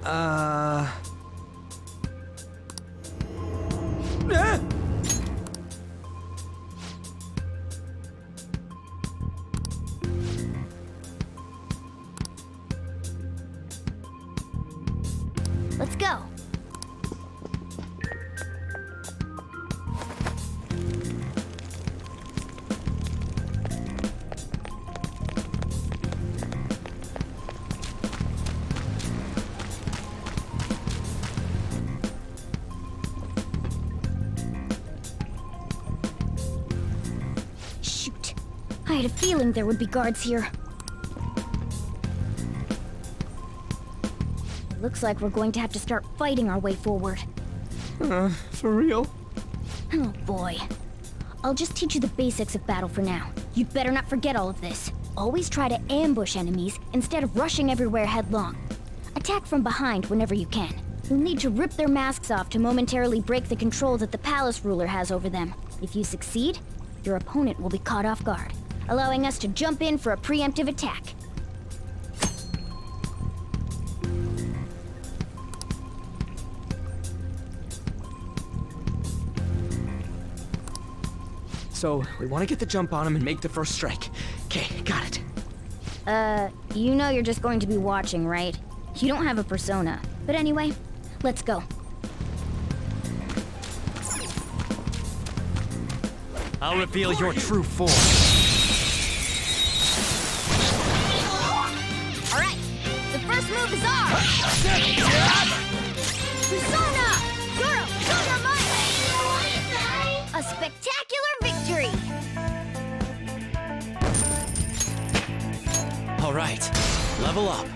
Ah! Let's go. Shoot. I had a feeling there would be guards here. Looks like we're going to have to start fighting our way forward. For real? Oh boy. I'll just teach you the basics of battle for now. You'd better not forget all of this. Always try to ambush enemies instead of rushing everywhere headlong. Attack from behind whenever you can. You'll need to rip their masks off to momentarily break the control that the palace ruler has over them. If you succeed, your opponent will be caught off guard, allowing us to jump in for a preemptive attack. So, we want to get the jump on him and make the first strike. Okay, got it. You know you're just going to be watching, right? You don't have a persona. But anyway, let's go. I'll reveal your true form. Alright, the first move is ours! Persona! Goro, Dynamite! A spectacular victory! All right, level up.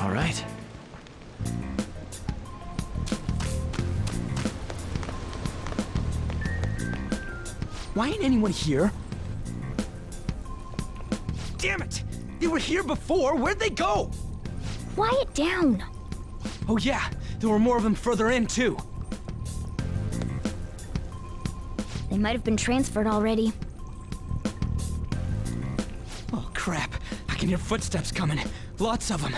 All right. Why ain't anyone here? Damn it! They were here before! Where'd they go? Quiet down! Oh yeah, there were more of them further in too. They might have been transferred already. Oh crap, I can hear footsteps coming. Lots of them.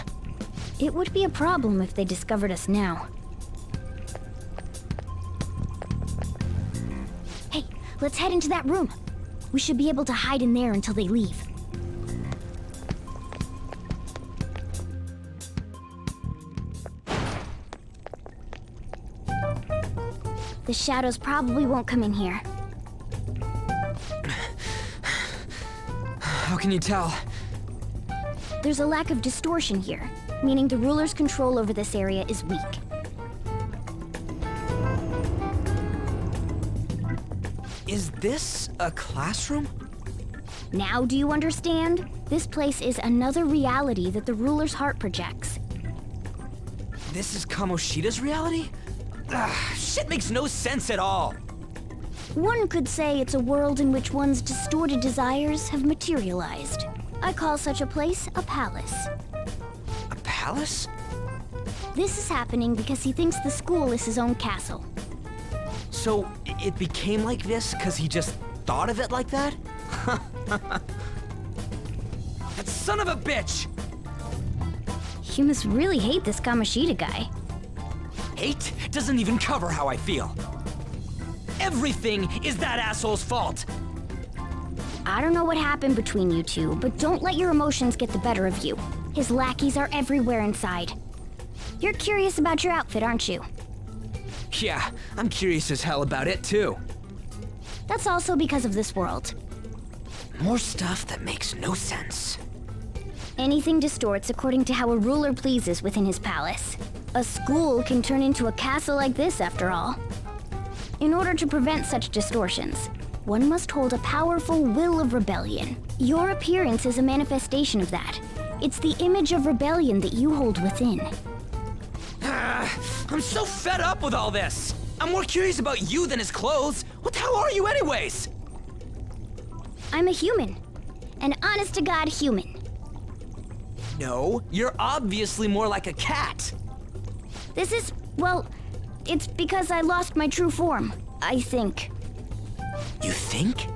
It would be a problem if they discovered us now. Hey, let's head into that room. We should be able to hide in there until they leave. The shadows probably won't come in here. How can you tell? There's a lack of distortion here, meaning the ruler's control over this area is weak. Is this a classroom? Now do you understand? This place is another reality that the ruler's heart projects. This is Kamoshida's reality? Shit makes no sense at all. One could say it's a world in which one's distorted desires have materialized. I call such a place a palace. A palace? This is happening because he thinks the school is his own castle. So, it became like this because he just thought of it like that? That son of a bitch! You must really hate this Kamoshida guy. Hate doesn't even cover how I feel. Everything is that asshole's fault. I don't know what happened between you two, but don't let your emotions get the better of you. His lackeys are everywhere inside. You're curious about your outfit, aren't you? Yeah, I'm curious as hell about it too. That's also because of this world. More stuff that makes no sense. Anything distorts according to how a ruler pleases within his palace. A school can turn into a castle like this, after all. In order to prevent such distortions, one must hold a powerful will of rebellion. Your appearance is a manifestation of that. It's the image of rebellion that you hold within. I'm so fed up with all this. I'm more curious about you than his clothes. What the hell are you anyways? I'm a human. An honest-to-God human. No, you're obviously more like a cat. This is, well, it's because I lost my true form, I think. You think?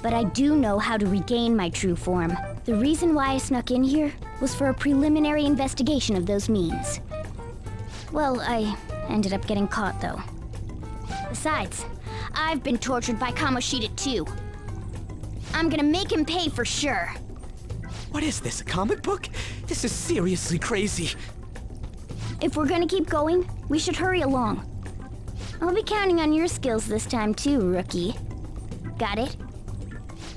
But I do know how to regain my true form. The reason why I snuck in here was for a preliminary investigation of those means. Well, I ended up getting caught, though. Besides, I've been tortured by Kamoshida too. I'm gonna make him pay for sure. What is this, a comic book? This is seriously crazy. If we're gonna keep going, we should hurry along. I'll be counting on your skills this time too, rookie. Got it?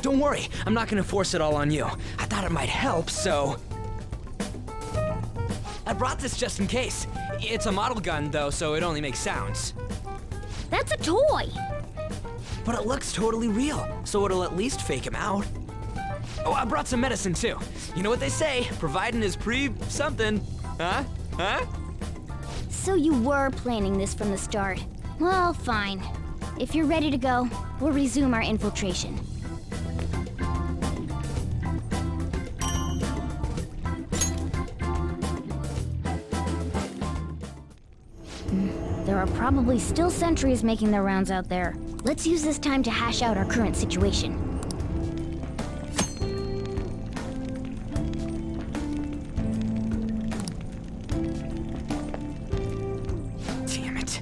Don't worry, I'm not gonna force it all on you. I thought it might help, so... I brought this just in case. It's a model gun, though, so it only makes sounds. That's a toy! But it looks totally real, so it'll at least fake him out. Oh, I brought some medicine, too. You know what they say, providing is something. Huh? Huh? So you were planning this from the start. Well, fine. If you're ready to go, we'll resume our infiltration. There are probably still sentries making their rounds out there. Let's use this time to hash out our current situation. Damn it.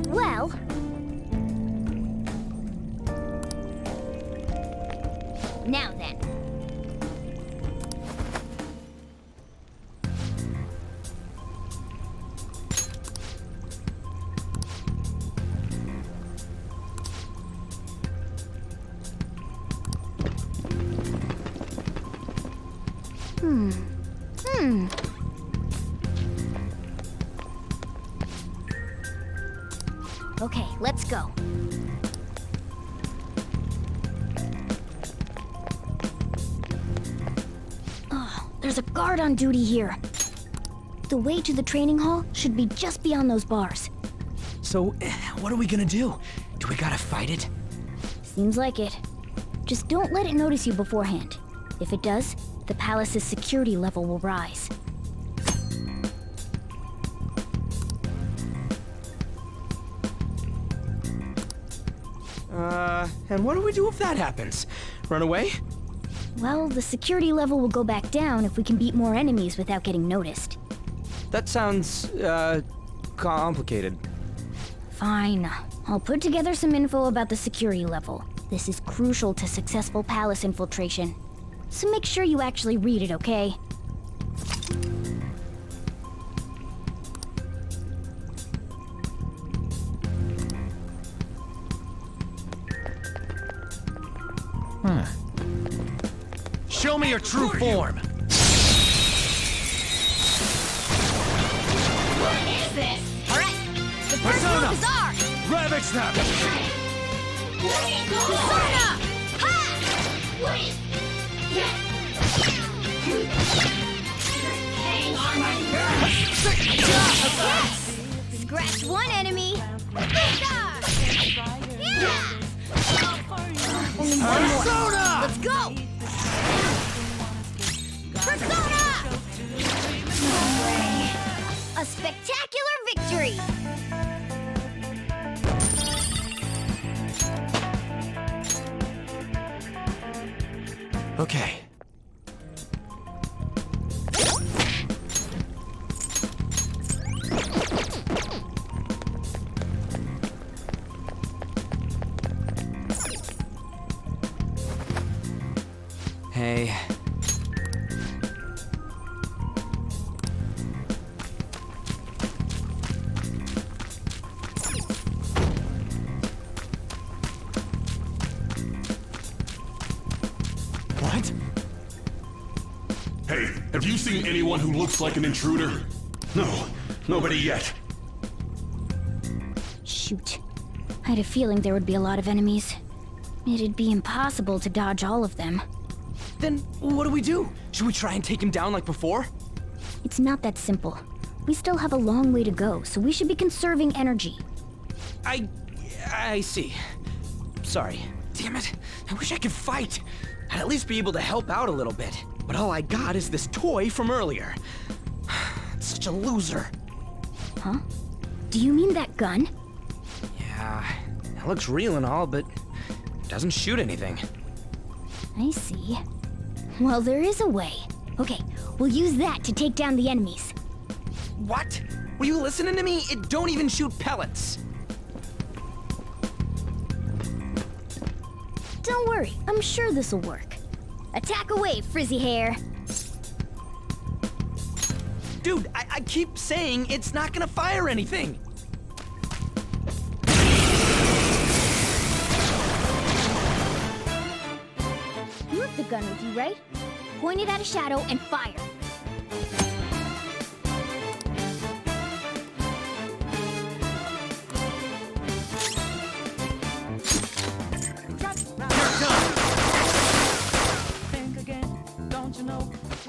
Well... Now then. Okay, let's go. Oh, there's a guard on duty here. The way to the training hall should be just beyond those bars. So, what are we gonna do? Do we gotta fight it? Seems like it. Just don't let it notice you beforehand. If it does, the palace's security level will rise. And what do we do if that happens? Run away? Well, the security level will go back down if we can beat more enemies without getting noticed. That sounds, complicated. Fine. I'll put together some info about the security level. This is crucial to successful palace infiltration. So make sure you actually read it, okay? Show me your true form. What is this? Alright, the first Persona! move is ours! Ravage them! Persona! Ha! Yes! Scratch one enemy! Yeah! Only one more. Persona! Let's go! Persona! A spectacular victory! Okay. Hey. What? Hey, have you seen anyone who looks like an intruder? No, nobody yet. Shoot. I had a feeling there would be a lot of enemies. It'd be impossible to dodge all of them. Then what do? Should we try and take him down like before? It's not that simple. We still have a long way to go, so we should be conserving energy. I see. Sorry. Damn it. I wish I could fight. I'd at least be able to help out a little bit. But all I got is this toy from earlier. Such a loser. Huh? Do you mean that gun? Yeah, it looks real and all, but doesn't shoot anything. I see. Well, there is a way. Okay, we'll use that to take down the enemies. What? Were you listening to me? It don't even shoot pellets. Don't worry, I'm sure this'll work. Attack away, frizzy hair. Dude, I keep saying it's not gonna fire anything. You have the gun with you, right? Point it at a shadow and fire.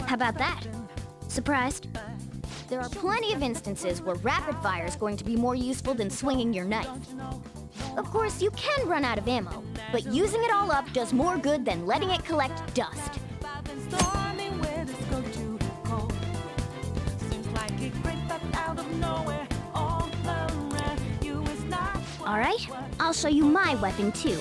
How about that? Surprised? There are plenty of instances where rapid fire is going to be more useful than swinging your knife. Of course, you can run out of ammo, but using it all up does more good than letting it collect dust. All right, I'll show you my weapon too.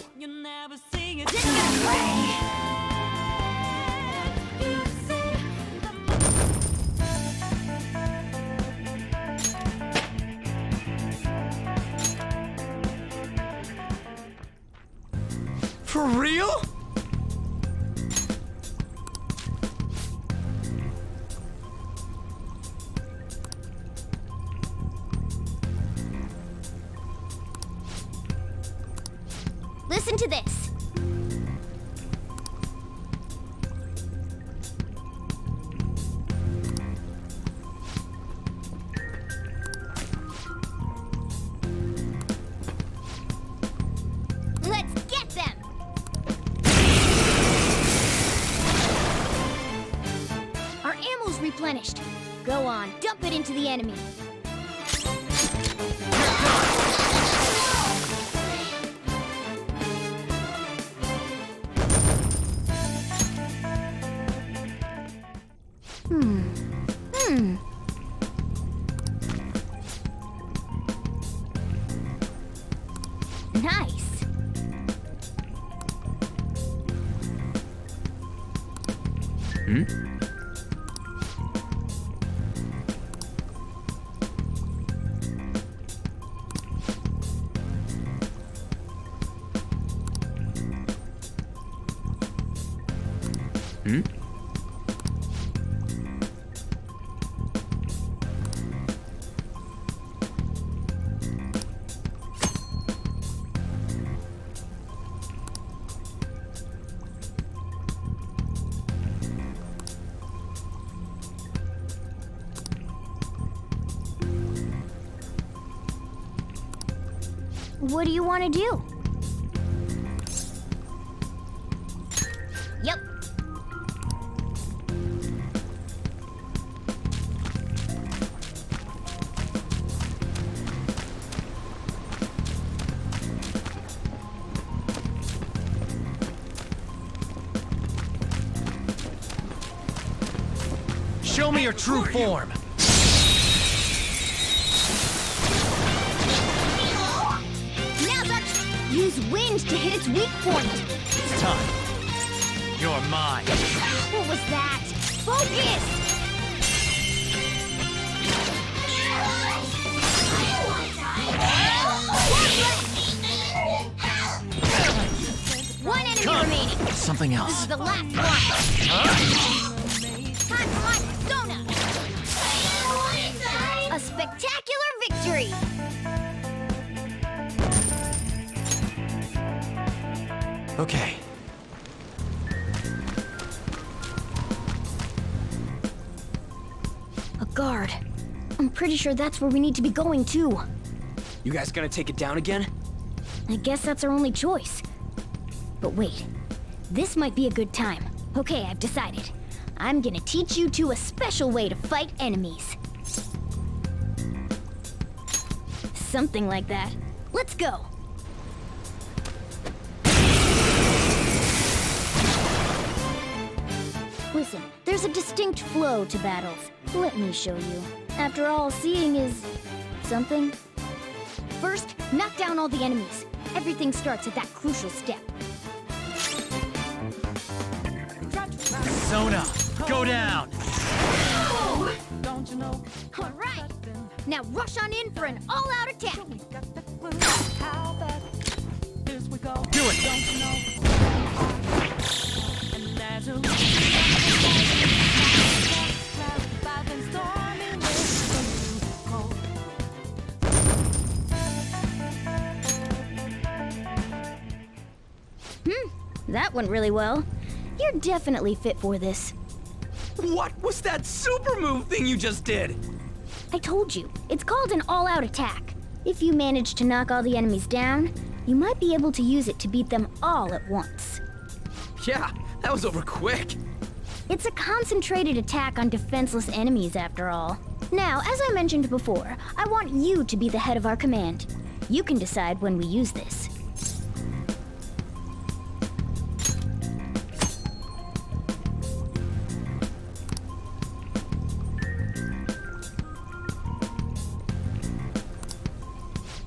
For real? Listen to this. Let's get them! Our ammo's replenished. Go on, dump it into the enemy. Nice. What do you want to do? Yep. Show me your true form. Use wind to hit its weak point. It's time. You're mine. What was that? Focus! One enemy remaining. Something This else. is the last one. Time for my persona. A spectacular victory. Okay. A guard. I'm pretty sure that's where we need to be going too. You guys gonna take it down again? I guess that's our only choice. But wait, this might be a good time. Okay, I've decided. I'm gonna teach you two a special way to fight enemies. Something like that. Let's go. Listen, there's a distinct flow to battles. Let me show you. After all, seeing is something. First, knock down all the enemies. Everything starts at that crucial step. Persona, go down! All right. Now rush on in for an all-out attack. Do it! That went really well. You're definitely fit for this. What was that super move thing you just did? I told you, it's called an all-out attack. If you manage to knock all the enemies down, you might be able to use it to beat them all at once. Yeah, that was over quick. It's a concentrated attack on defenseless enemies, after all. Now, as I mentioned before, I want you to be the head of our command. You can decide when we use this.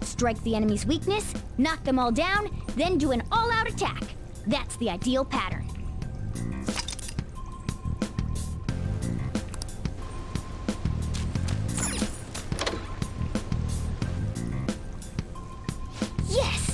Strike the enemy's weakness, knock them all down, then do an all-out attack. That's the ideal pattern. Yes!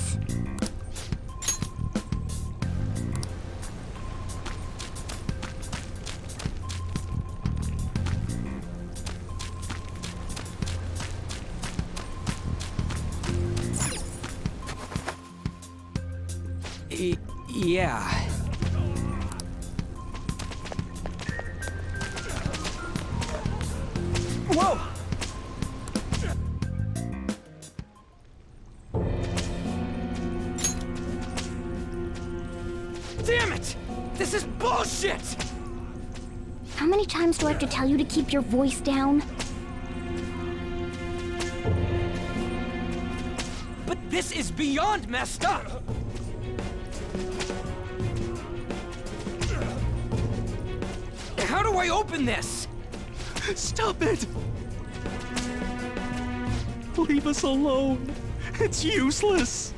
Yeah. Whoa! Damn it! This is bullshit! How many times do I have to tell you to keep your voice down? But this is beyond messed up! How do I open this? Stop it! Leave us alone. It's useless.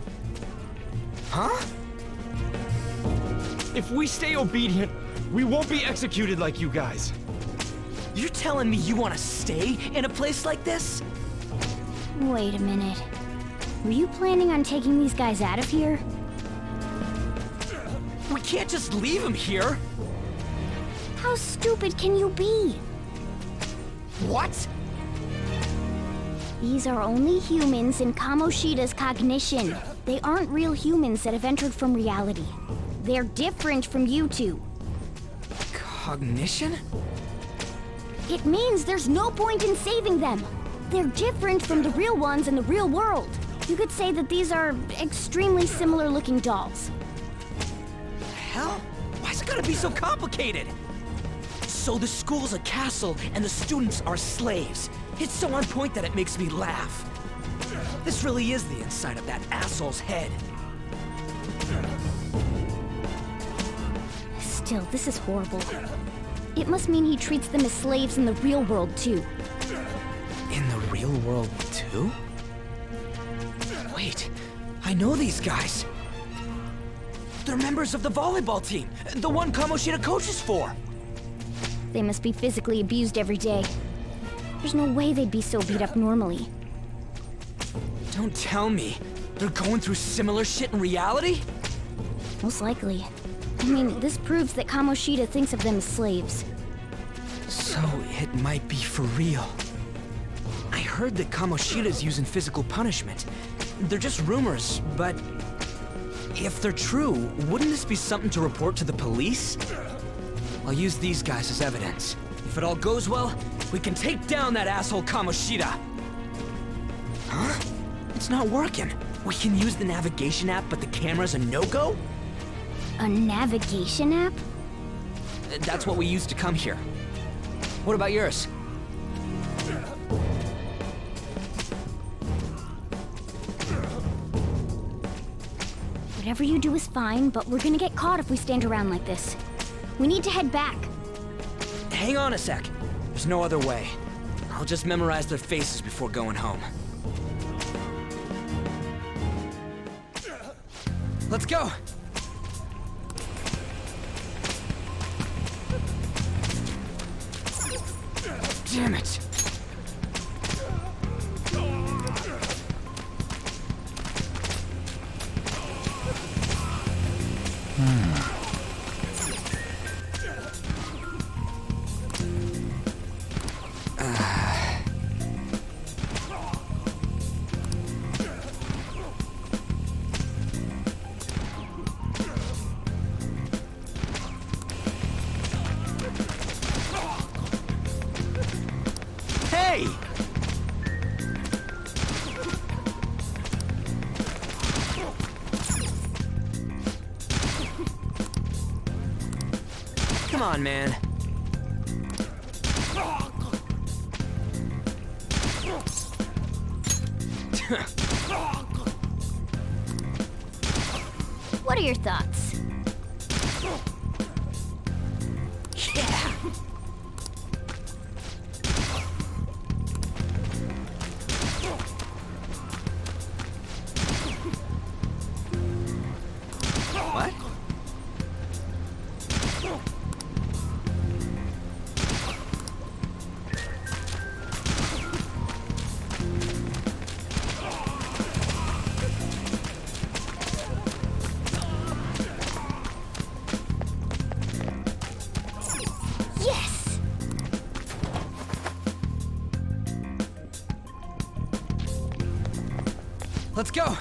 Huh? If we stay obedient, we won't be executed like you guys. You're telling me you want to stay in a place like this? Wait a minute. Were you planning on taking these guys out of here? We can't just leave him here. How stupid can you be? What? These are only humans in Kamoshida's cognition. They aren't real humans that have entered from reality. They're different from you two. Cognition? It means there's no point in saving them. They're different from the real ones in the real world. You could say that these are extremely similar looking dolls. Hell? Why's it gotta be so complicated? So the school's a castle and the students are slaves. It's so on point that it makes me laugh. This really is the inside of that asshole's head. Still, this is horrible. It must mean he treats them as slaves in the real world, too. In the real world, too? Wait, I know these guys. They're members of the volleyball team, the one Kamoshida coaches for. They must be physically abused every day. There's no way they'd be so beat up normally. Don't tell me they're going through similar shit in reality? Most likely. I mean, this proves that Kamoshida thinks of them as slaves. So it might be for real. I heard that Kamoshida's using physical punishment. They're just rumors, but if they're true, wouldn't this be something to report to the police? I'll use these guys as evidence. If it all goes well, we can take down that asshole Kamoshida. Huh? It's not working. We can use the navigation app, but the camera's a no-go? A navigation app? That's what we used to come here. What about yours? Whatever you do is fine, but we're gonna get caught if we stand around like this. We need to head back. Hang on a sec. There's no other way. I'll just memorize their faces before going home. Let's go! Damn it! Hey! Come on, man. What are your thoughts? Yeah! What? Yes! Let's go!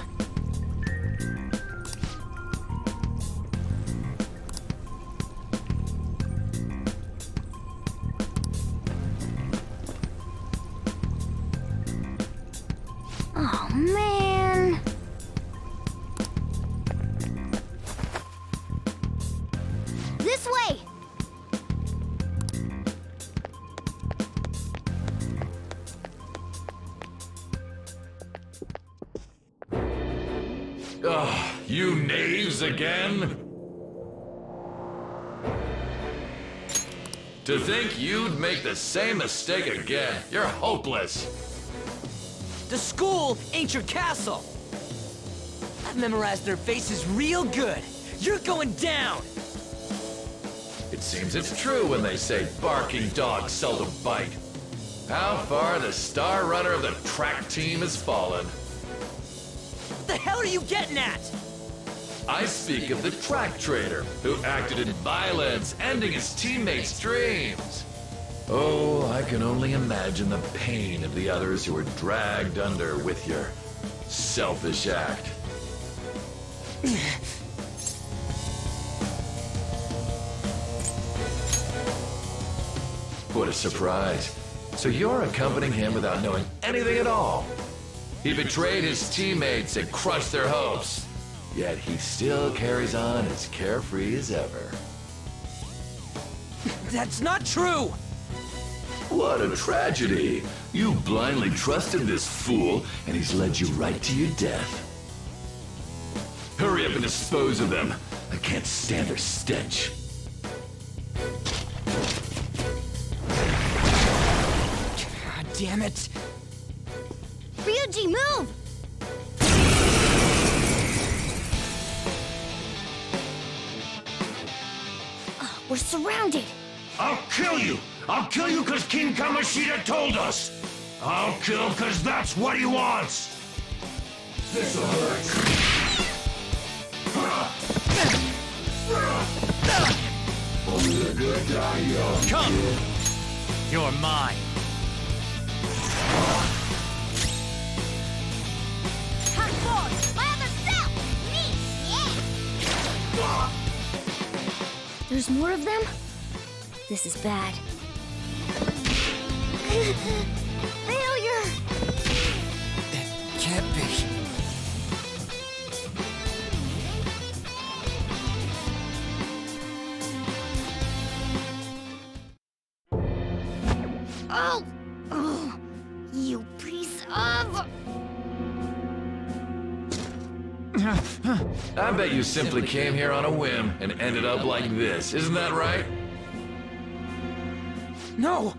Oh, man. This way! Ugh, you knaves again? To think you'd make the same mistake again. You're hopeless. The school ain't your castle! I've memorized their faces real good. You're going down! It seems it's true when they say barking dogs seldom bite. How far the star runner of the track team has fallen. What the hell are you getting at? I speak of the track trader who acted in violence, ending his teammates' dreams. Oh, I can only imagine the pain of the others who were dragged under with your selfish act. What a surprise. So you're accompanying him without knowing anything at all. He betrayed his teammates and crushed their hopes. Yet he still carries on as carefree as ever. That's not true! What a tragedy. You blindly trusted this fool, and he's led you right to your death. Hurry up and dispose of them. I can't stand their stench. God damn it! Ryuji, move! We're surrounded! I'll kill you! I'll kill you because King Kamoshida told us! I'll kill because that's what he wants! This'll hurt. Only the good die young. Come! You're mine. Hot boy! My other self! Me! Yeah! There's more of them? This is bad. Failure! It can't be. Oh! Oh! You piece of... I bet you simply came here on a whim and ended up like this, isn't that right? No!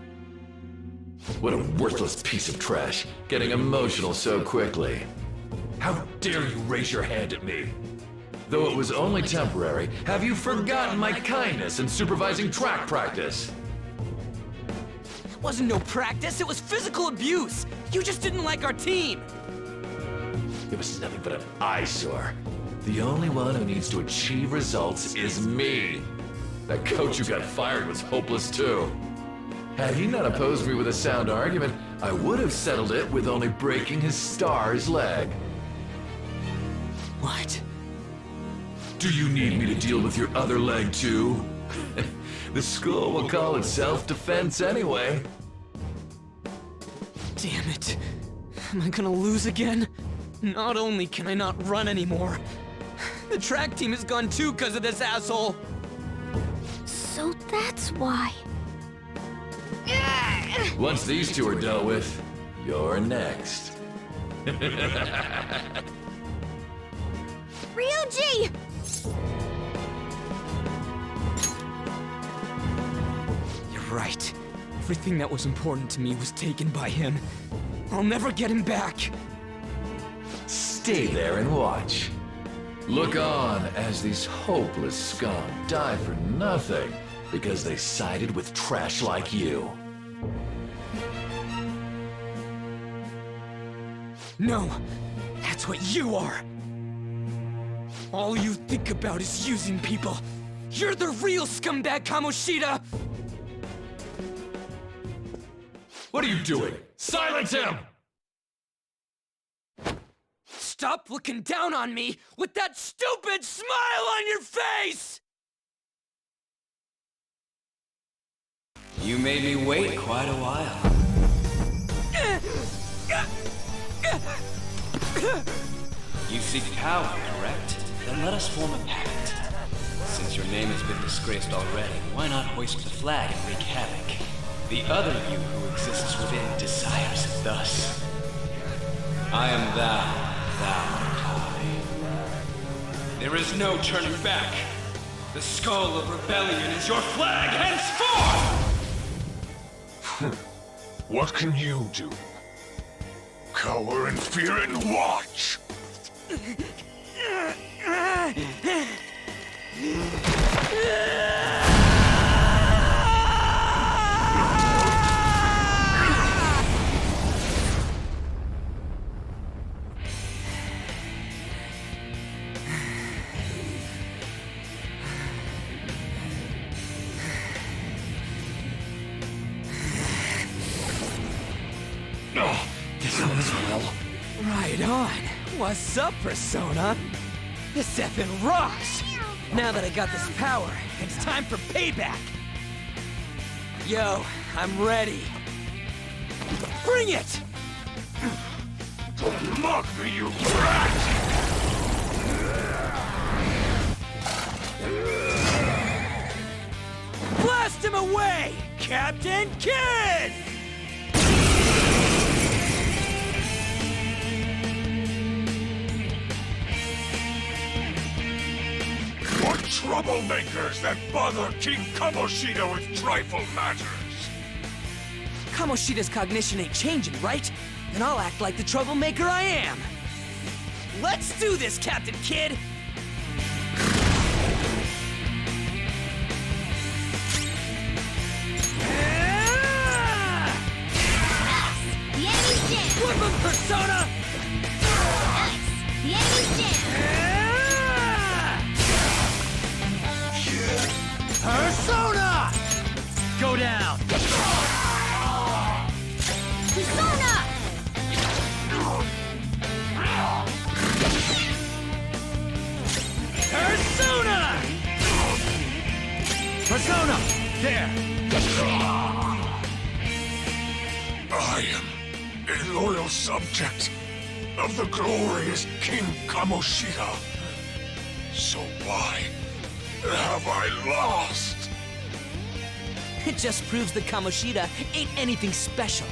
What a worthless piece of trash, getting emotional so quickly. How dare you raise your hand at me? Though it was only temporary, have you forgotten my kindness in supervising track practice? wasn't no practice, it was physical abuse! You just didn't like our team! It was nothing but an eyesore. The only one who needs to achieve results is me. That coach who got fired was hopeless too. Had he not opposed me with a sound argument, I would have settled it with only breaking his star's leg. What? Do you need me to deal with your other leg too? The school will call it self-defense anyway. Damn it. Am I gonna lose again? Not only can I not run anymore, the track team is gone too because of this asshole. So that's why. Once these two are dealt with, you're next. Ryuji! You're right. Everything that was important to me was taken by him. I'll never get him back. Stay there and watch. Look on as these hopeless scum die for nothing because they sided with trash like you. No, that's what you are. All you think about is using people. You're the real scumbag, Kamoshida! What are you doing? Silence him! Stop looking down on me with that stupid smile on your face! You made me wait quite a while. You seek power, correct? Then let us form a pact. Since your name has been disgraced already, why not hoist the flag and wreak havoc? The other you who exists within desires it thus. I am thou art I. There is no turning back. The skull of rebellion is your flag henceforth! What can you do? Cower in fear and watch! This goes well. Right on. What's up, Persona? This effing rocks! Now that I got this power, it's time for payback! Yo, I'm ready. Bring it! Don't mock me, you brat! Blast him away, Captain Kidd! What troublemakers that bother King Kamoshida with trifle matters? Kamoshida's cognition ain't changing, right? Then I'll act like the troublemaker I am. Let's do this, Captain Kidd! The enemy's dead! Flip him, Persona! Nice! The enemy's dead! Persona! Go down! Persona! Persona! Persona! There! I am a loyal subject of the glorious King Kamoshida. So why have I lost? It just proves that Kamoshida ain't anything special.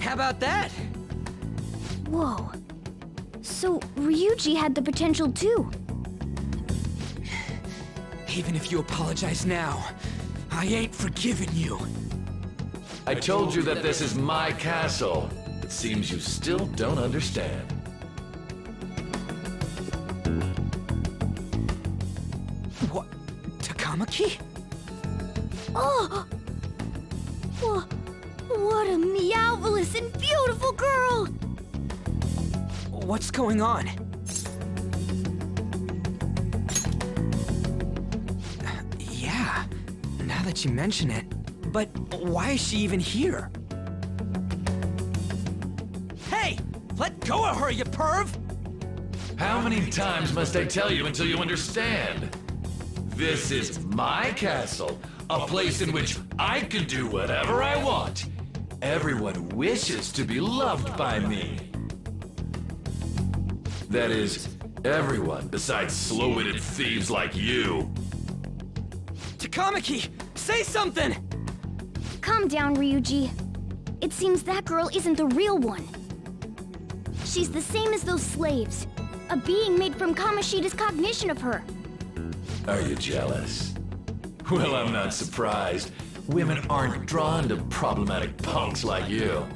How about that? Whoa. So, Ryuji had the potential too. Even if you apologize now, I ain't forgiving you. I told you that this is my castle. It seems you still don't understand. What? Takamaki? Oh! What a meowvelous and beautiful girl! What's going on? Yeah, now that you mention it. But why is she even here? Hey! Let go of her, you perv! How many times must I tell you until you understand? This is my castle, a place in which I can do whatever I want. Everyone wishes to be loved by me. That is, everyone besides slow-witted thieves like you. Takamaki, say something! Calm down, Ryuji. It seems that girl isn't the real one. She's the same as those slaves. A being made from Kamoshida's cognition of her. Are you jealous? Well, I'm not surprised. Women aren't drawn to problematic punks like you.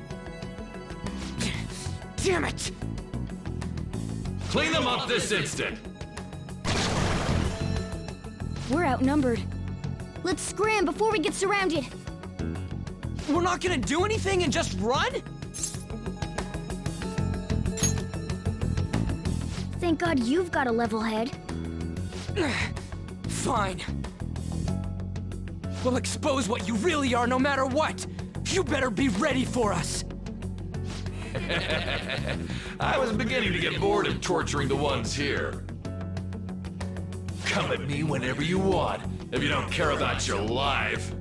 Damn it! Clean them up this instant! We're outnumbered. Let's scram before we get surrounded. We're not gonna do anything and just run? Thank God you've got a level head. Fine. We'll expose what you really are no matter what. You better be ready for us. I was beginning to get bored of torturing the ones here. Come at me whenever you want, if you don't care about your life.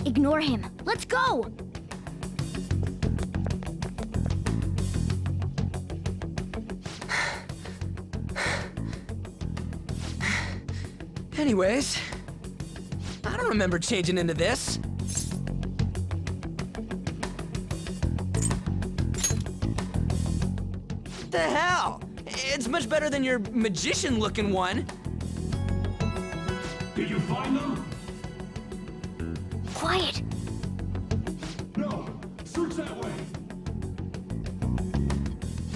Ignore him. Let's go! Anyways, I don't remember changing into this. What the hell? It's much better than your magician-looking one. Did you find them? Quiet. No. Search that way.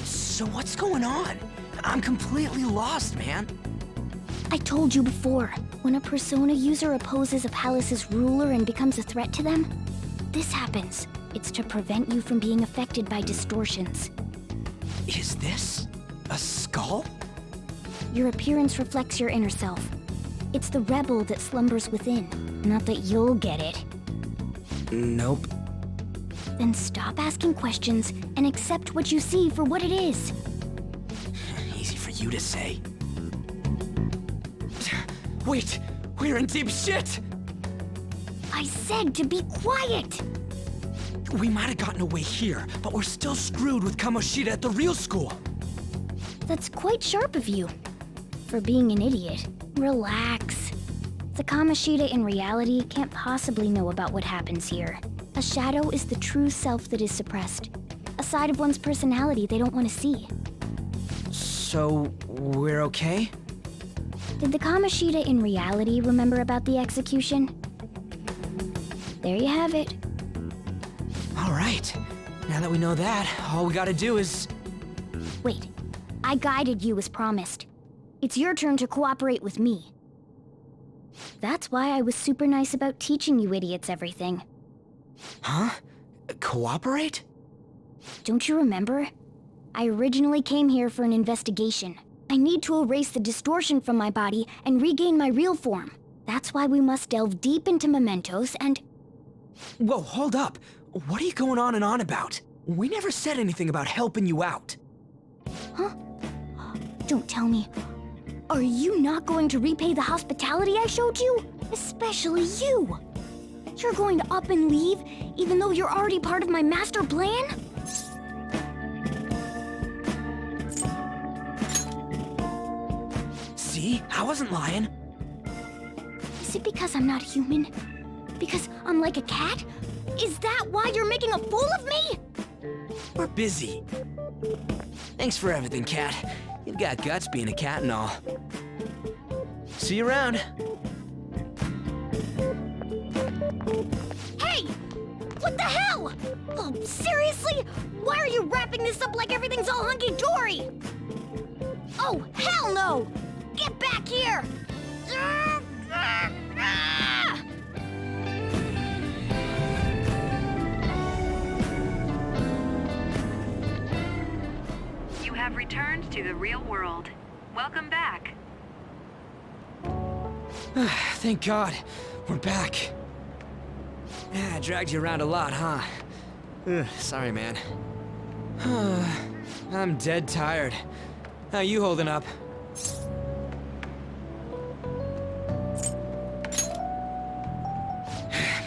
So what's going on? I'm completely lost, man. I told you before, when a Persona user opposes a palace's ruler and becomes a threat to them, this happens. It's to prevent you from being affected by distortions. Is this a skull? Your appearance reflects your inner self. It's the rebel that slumbers within, not that you'll get it. Nope. Then stop asking questions and accept what you see for what it is. Easy for you to say. Wait, we're in deep shit! I said to be quiet! We might have gotten away here, but we're still screwed with Kamoshida at the real school. That's quite sharp of you. For being an idiot. Relax. The Kamoshida in reality can't possibly know about what happens here. A shadow is the true self that is suppressed. A side of one's personality they don't want to see. So, we're okay? Did the Kamoshida in reality remember about the execution? There you have it. All right. Now that we know that, all we gotta do is... Wait. I guided you as promised. It's your turn to cooperate with me. That's why I was super nice about teaching you idiots everything. Huh? Cooperate? Don't you remember? I originally came here for an investigation. I need to erase the distortion from my body and regain my real form. That's why we must delve deep into mementos and... Whoa, hold up. What are you going on and on about? We never said anything about helping you out. Huh? Don't tell me. Are you not going to repay the hospitality I showed you? Especially you! You're going to up and leave, even though you're already part of my master plan? See? I wasn't lying. Is it because I'm not human? Because I'm like a cat? Is that why you're making a fool of me? We're busy. Thanks for everything, Cat. You've got guts being a cat and all. See you around. What the hell? Oh, seriously? Why are you wrapping this up like everything's all hunky-dory? Oh, hell no! Get back here! You have returned to the real world. Welcome back. Thank God. We're back. Yeah, I dragged you around a lot, huh? Sorry, man. I'm dead tired. How you holding up?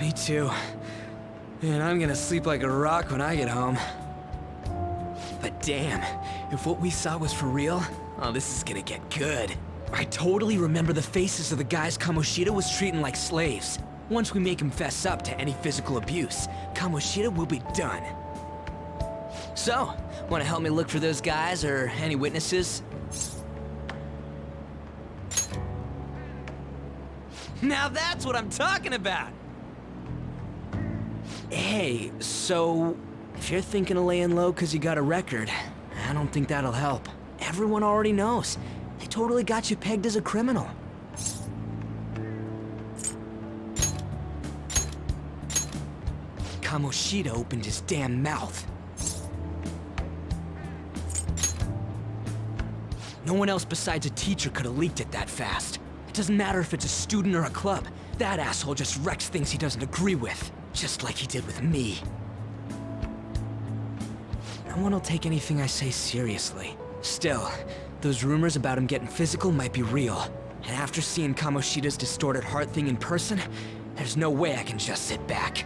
Me too. And I'm gonna sleep like a rock when I get home. But damn, if what we saw was for real, oh, this is gonna get good. I totally remember the faces of the guys Kamoshida was treating like slaves. Once we make him fess up to any physical abuse, Kamoshida will be done. So, wanna help me look for those guys or any witnesses? Now that's what I'm talking about! Hey, so if you're thinking of laying low because you got a record, I don't think that'll help. Everyone already knows. They totally got you pegged as a criminal. Kamoshida opened his damn mouth. No one else besides a teacher could have leaked it that fast. It doesn't matter if it's a student or a club. That asshole just wrecks things he doesn't agree with. Just like he did with me. No one will take anything I say seriously. Still, those rumors about him getting physical might be real. And after seeing Kamoshida's distorted heart thing in person, there's no way I can just sit back.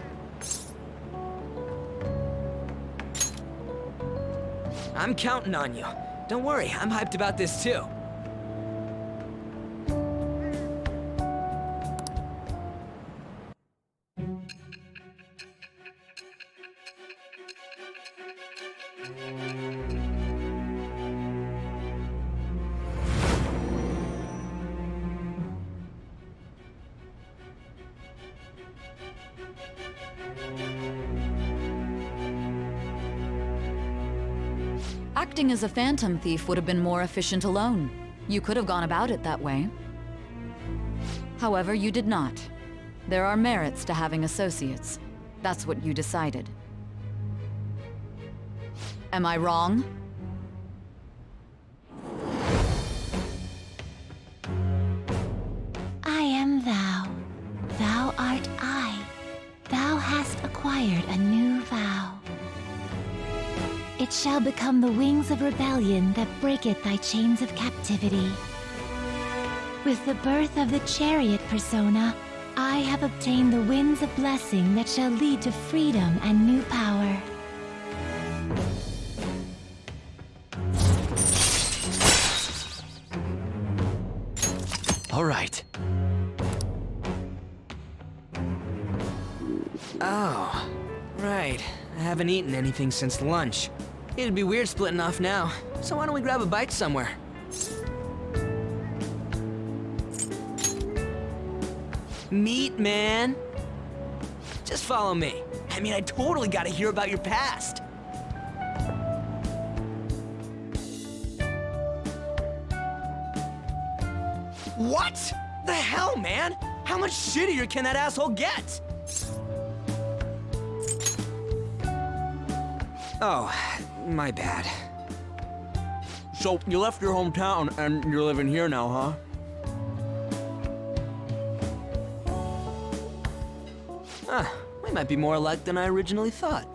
I'm counting on you. Don't worry, I'm hyped about this too. Acting as a phantom thief would have been more efficient alone. You could have gone about it that way. However, you did not. There are merits to having associates. That's what you decided. Am I wrong? I am thou. Thou art I. Thou hast acquired a new vow. It shall become the wings of rebellion that breaketh thy chains of captivity. With the birth of the chariot persona, I have obtained the winds of blessing that shall lead to freedom and new power. All right. Oh, right. I haven't eaten anything since lunch. It'd be weird splitting off now, so why don't we grab a bite somewhere? Meat, man. Just follow me. I mean, I totally gotta hear about your past. What? The hell, man? How much shittier can that asshole get? Oh, my bad. So, you left your hometown and you're living here now, huh? We might be more alike than I originally thought.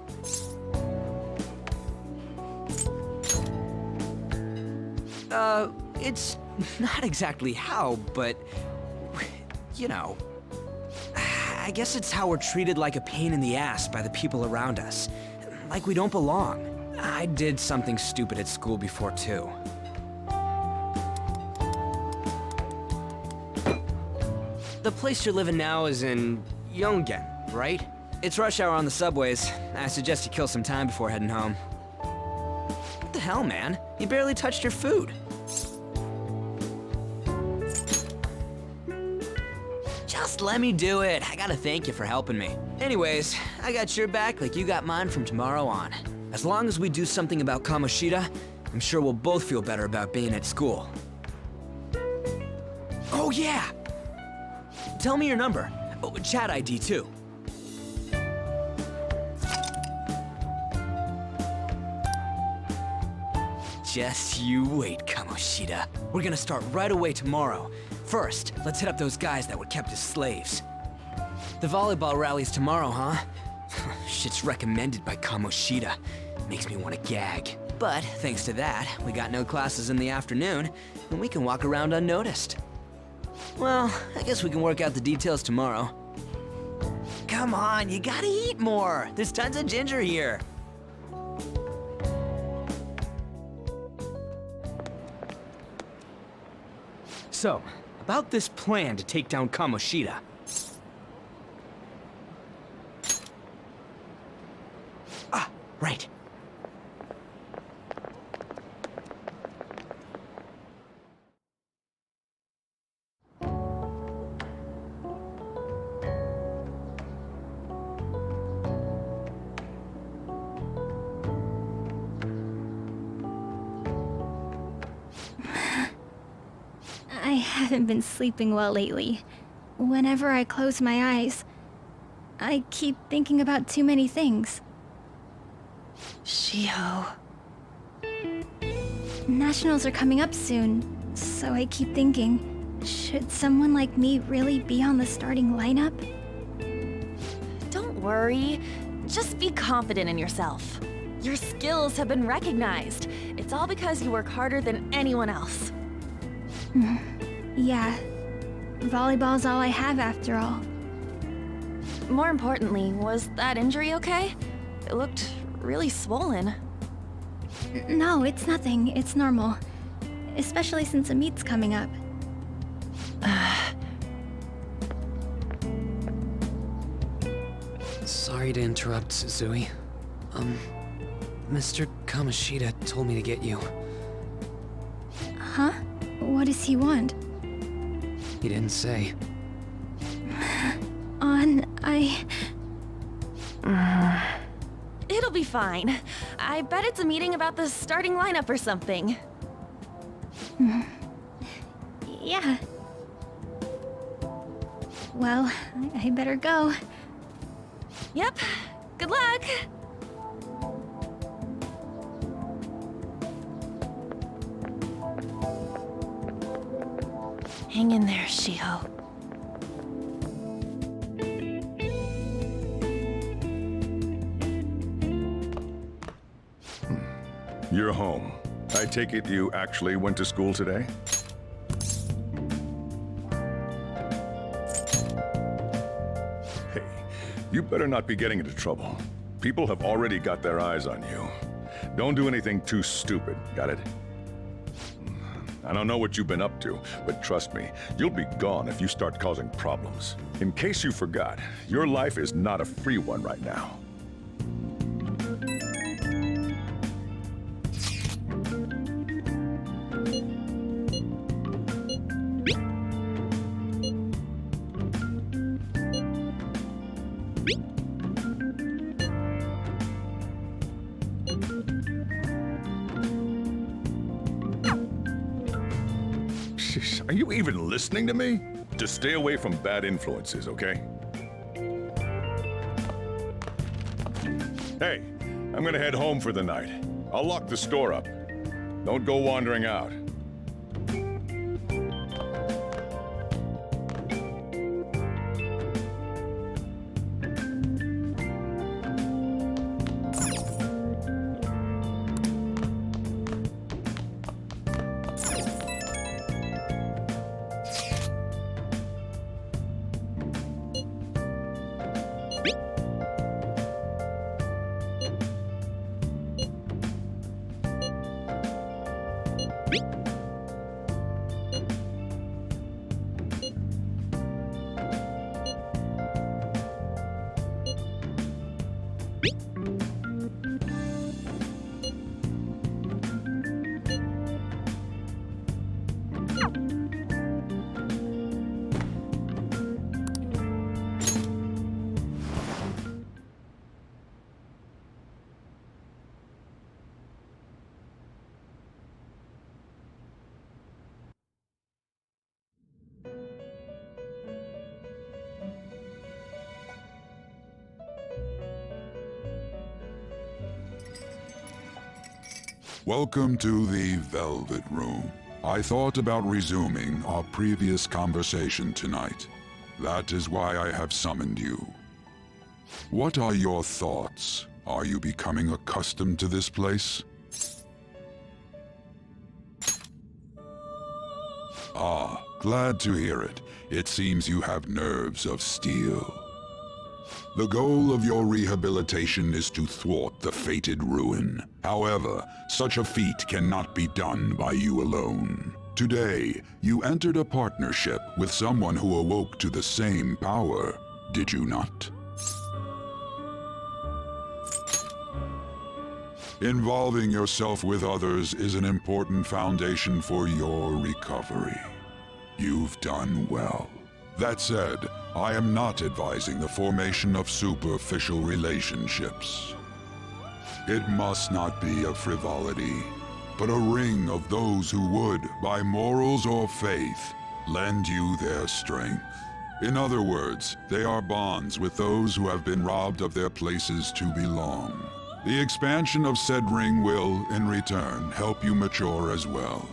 It's not exactly how, but, you know. I guess it's how we're treated like a pain in the ass by the people around us. Like we don't belong. I did something stupid at school before, too. The place you're living now is in Yongen, right? It's rush hour on the subways. I suggest you kill some time before heading home. What the hell, man? You barely touched your food. Just Just let me do it. I gotta thank you for helping me. Anyways, I got your back like you got mine from tomorrow on. As long as we do something about Kamoshida, I'm sure we'll both feel better about being at school. Oh yeah! Tell me your number. Oh, chat ID too. Just you wait, Kamoshida. We're gonna start right away tomorrow. First, let's hit up those guys that were kept as slaves. The volleyball rally's tomorrow, huh? Shit's recommended by Kamoshida. Makes me want to gag. But thanks to that, we got no classes in the afternoon, and we can walk around unnoticed. Well, I guess we can work out the details tomorrow. Come on, you gotta eat more. There's tons of ginger here. So, about this plan to take down Kamoshida. Ah, right. I haven't been sleeping well lately. Whenever I close my eyes, I keep thinking about too many things. Shiho. Nationals are coming up soon, so I keep thinking, should someone like me really be on the starting lineup? Don't worry. Just be confident in yourself. Your skills have been recognized. It's all because you work harder than anyone else. Yeah. Volleyball's all I have after all. More importantly, was that injury okay? It looked really swollen. No, it's nothing. It's normal. Especially since a meet's coming up. Sorry to interrupt, Suzui. Mr. Kamoshida told me to get you. Huh? What does he want? He didn't say. It'll be fine. I bet it's a meeting about the starting lineup or something. Yeah. Well, I better go. Yep. Good luck! Hang in there, Shiho. You're home. I take it you actually went to school today? Hey, you better not be getting into trouble. People have already got their eyes on you. Don't do anything too stupid, got it? I don't know what you've been up to, but trust me, you'll be gone if you start causing problems. In case you forgot, your life is not a free one right now. Are you even listening to me? Just stay away from bad influences, okay? Hey, I'm gonna head home for the night. I'll lock the store up. Don't go wandering out. Beep. Welcome to the Velvet Room. I thought about resuming our previous conversation tonight. That is why I have summoned you. What are your thoughts? Are you becoming accustomed to this place? Ah, glad to hear it. It seems you have nerves of steel. The goal of your rehabilitation is to thwart the fated ruin. However, such a feat cannot be done by you alone. Today, you entered a partnership with someone who awoke to the same power, did you not? Involving yourself with others is an important foundation for your recovery. You've done well. That said, I am not advising the formation of superficial relationships. It must not be a frivolity, but a ring of those who would, by morals or faith, lend you their strength. In other words, they are bonds with those who have been robbed of their places to belong. The expansion of said ring will, in return, help you mature as well.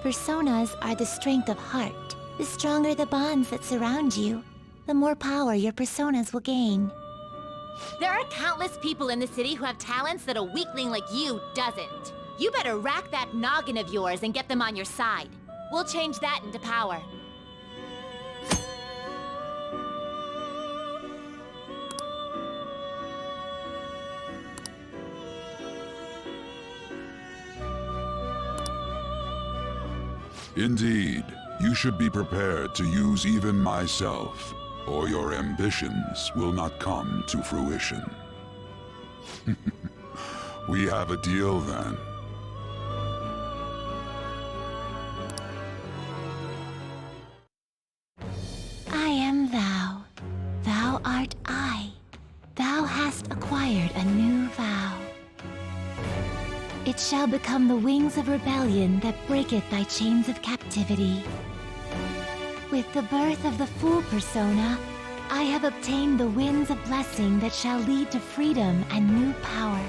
Personas are the strength of heart. The stronger the bonds that surround you, the more power your personas will gain. There are countless people in the city who have talents that a weakling like you doesn't. You better rack that noggin of yours and get them on your side. We'll change that into power. Indeed, you should be prepared to use even myself, or your ambitions will not come to fruition. We have a deal then. I am thou. Thou art I. Thou hast acquired a new vow. It shall become the wings of rebellion that breaketh thy chains of captivity. With the birth of the Fool persona, I have obtained the winds of blessing that shall lead to freedom and new power.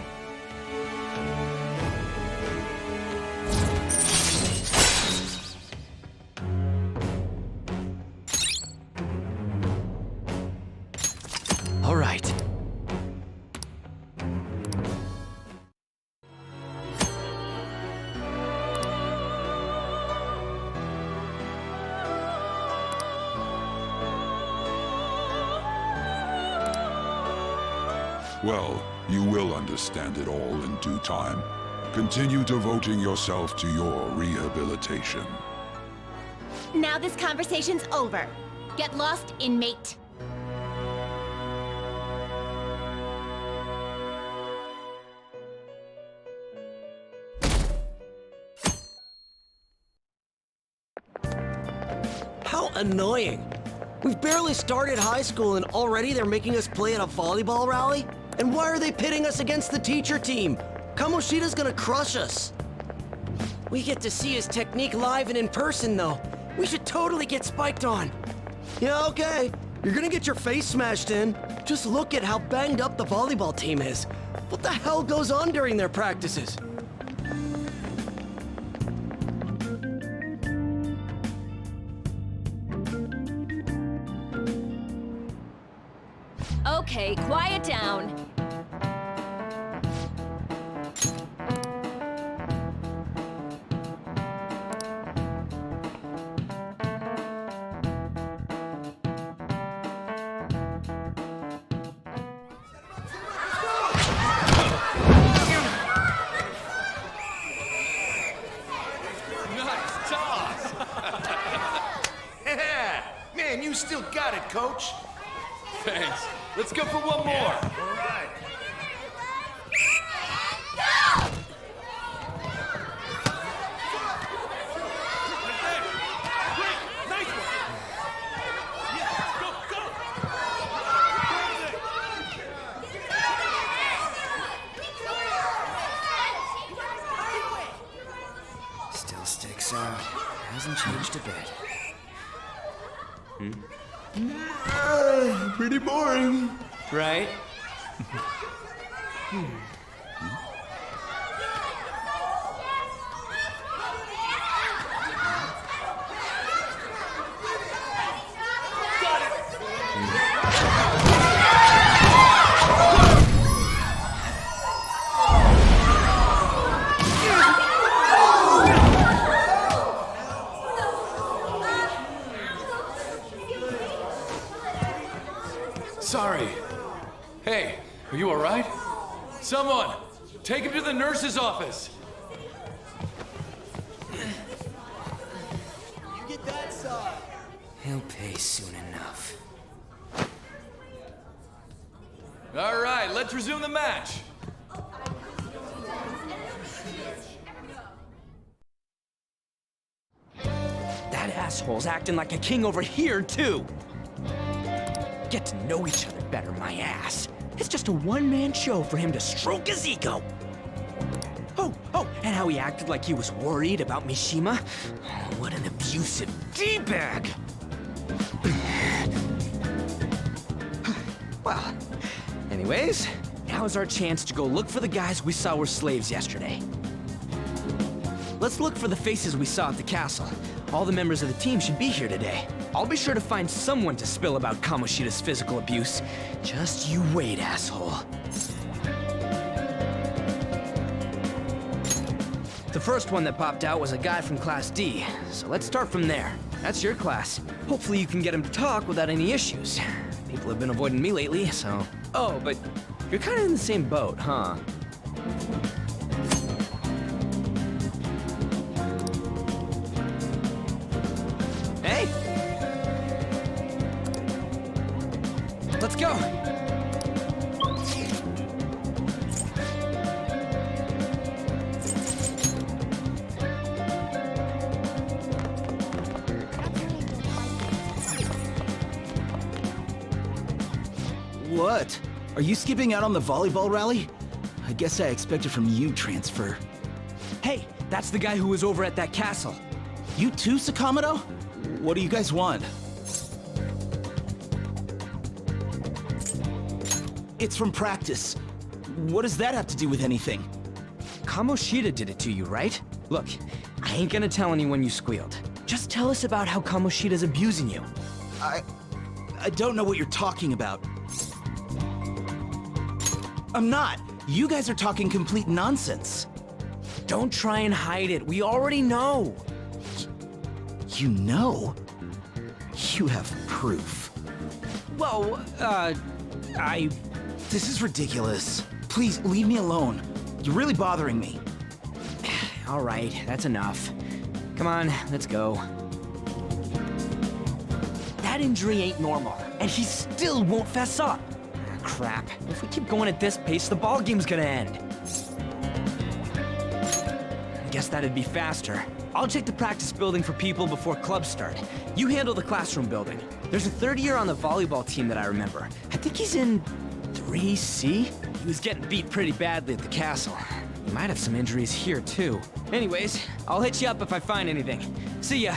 All right. Well, you will understand it all in due time. Continue devoting yourself to your rehabilitation. Now this conversation's over. Get lost, inmate. How annoying. We've barely started high school and already they're making us play at a volleyball rally? And why are they pitting us against the teacher team? Kamoshida's gonna crush us. We get to see his technique live and in person, though. We should totally get spiked on. Yeah, okay. You're gonna get your face smashed in. Just look at how banged up the volleyball team is. What the hell goes on during their practices? Okay, quiet down. Nice toss! Yeah! Man, you still got it, coach. Thanks. Let's go for one more. All right. Still sticks out. Hasn't changed a bit. Pretty boring. Right? Someone, take him to the nurse's office. You get that side. He'll pay soon enough. All right, let's resume the match. That asshole's acting like a king over here, too. Get to know each other better, my ass. It's just a one-man show for him to stroke his ego. Oh, and how he acted like he was worried about Mishima. Oh, what an abusive D-bag. Well, anyways, now's our chance to go look for the guys we saw were slaves yesterday. Let's look for the faces we saw at the castle. All the members of the team should be here today. I'll be sure to find someone to spill about Kamoshida's physical abuse. Just you wait, asshole. The first one that popped out was a guy from Class D, so let's start from there. That's your class. Hopefully you can get him to talk without any issues. People have been avoiding me lately, so... Oh, but you're kind of in the same boat, huh? Hey! Let's go! What? Are you skipping out on the volleyball rally? I guess I expected from you, Transfer. Hey, that's the guy who was over at that castle. You too, Sakamoto? What do you guys want? It's from practice. What does that have to do with anything? Kamoshida did it to you, right? Look, I ain't gonna tell anyone you squealed. Just tell us about how Kamoshida's abusing you. I don't know what you're talking about. I'm not. You guys are talking complete nonsense. Don't try and hide it. We already know. You know? You have proof. Well, This is ridiculous. Please, leave me alone. You're really bothering me. All right, that's enough. Come on, let's go. That injury ain't normal, and he still won't fess up. Crap. If we keep going at this pace, the ball game's gonna end. I guess that'd be faster. I'll check the practice building for people before clubs start. You handle the classroom building. There's a third year on the volleyball team that I remember. I think he's in 3C? He was getting beat pretty badly at the castle. He might have some injuries here, too. Anyways, I'll hit you up if I find anything. See ya.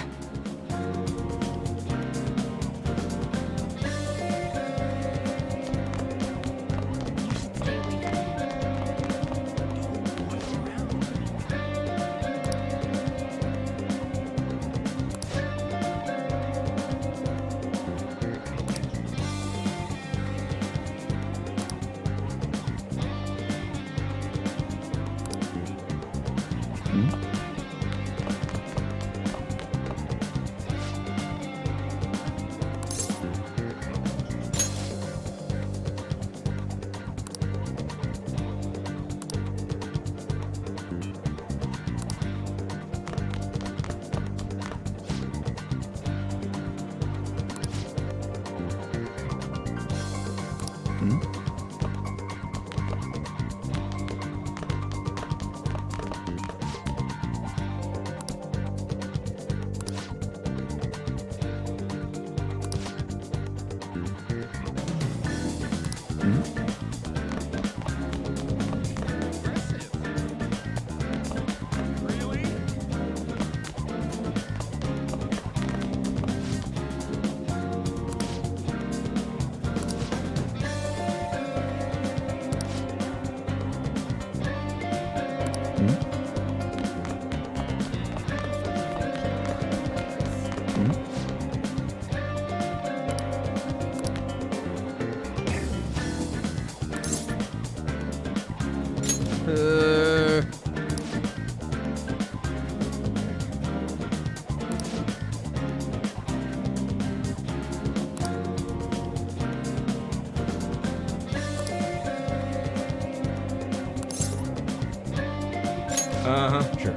Uh-huh, sure.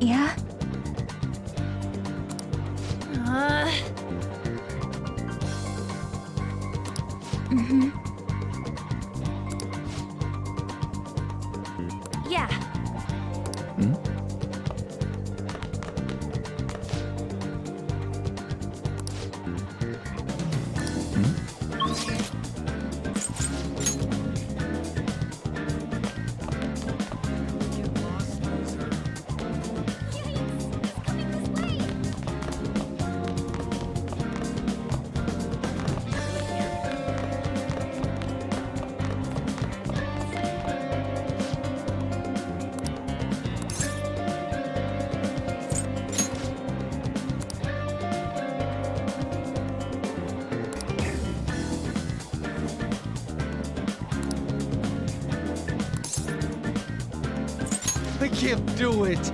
Yeah? Mm-hmm. Yeah. I can't do it!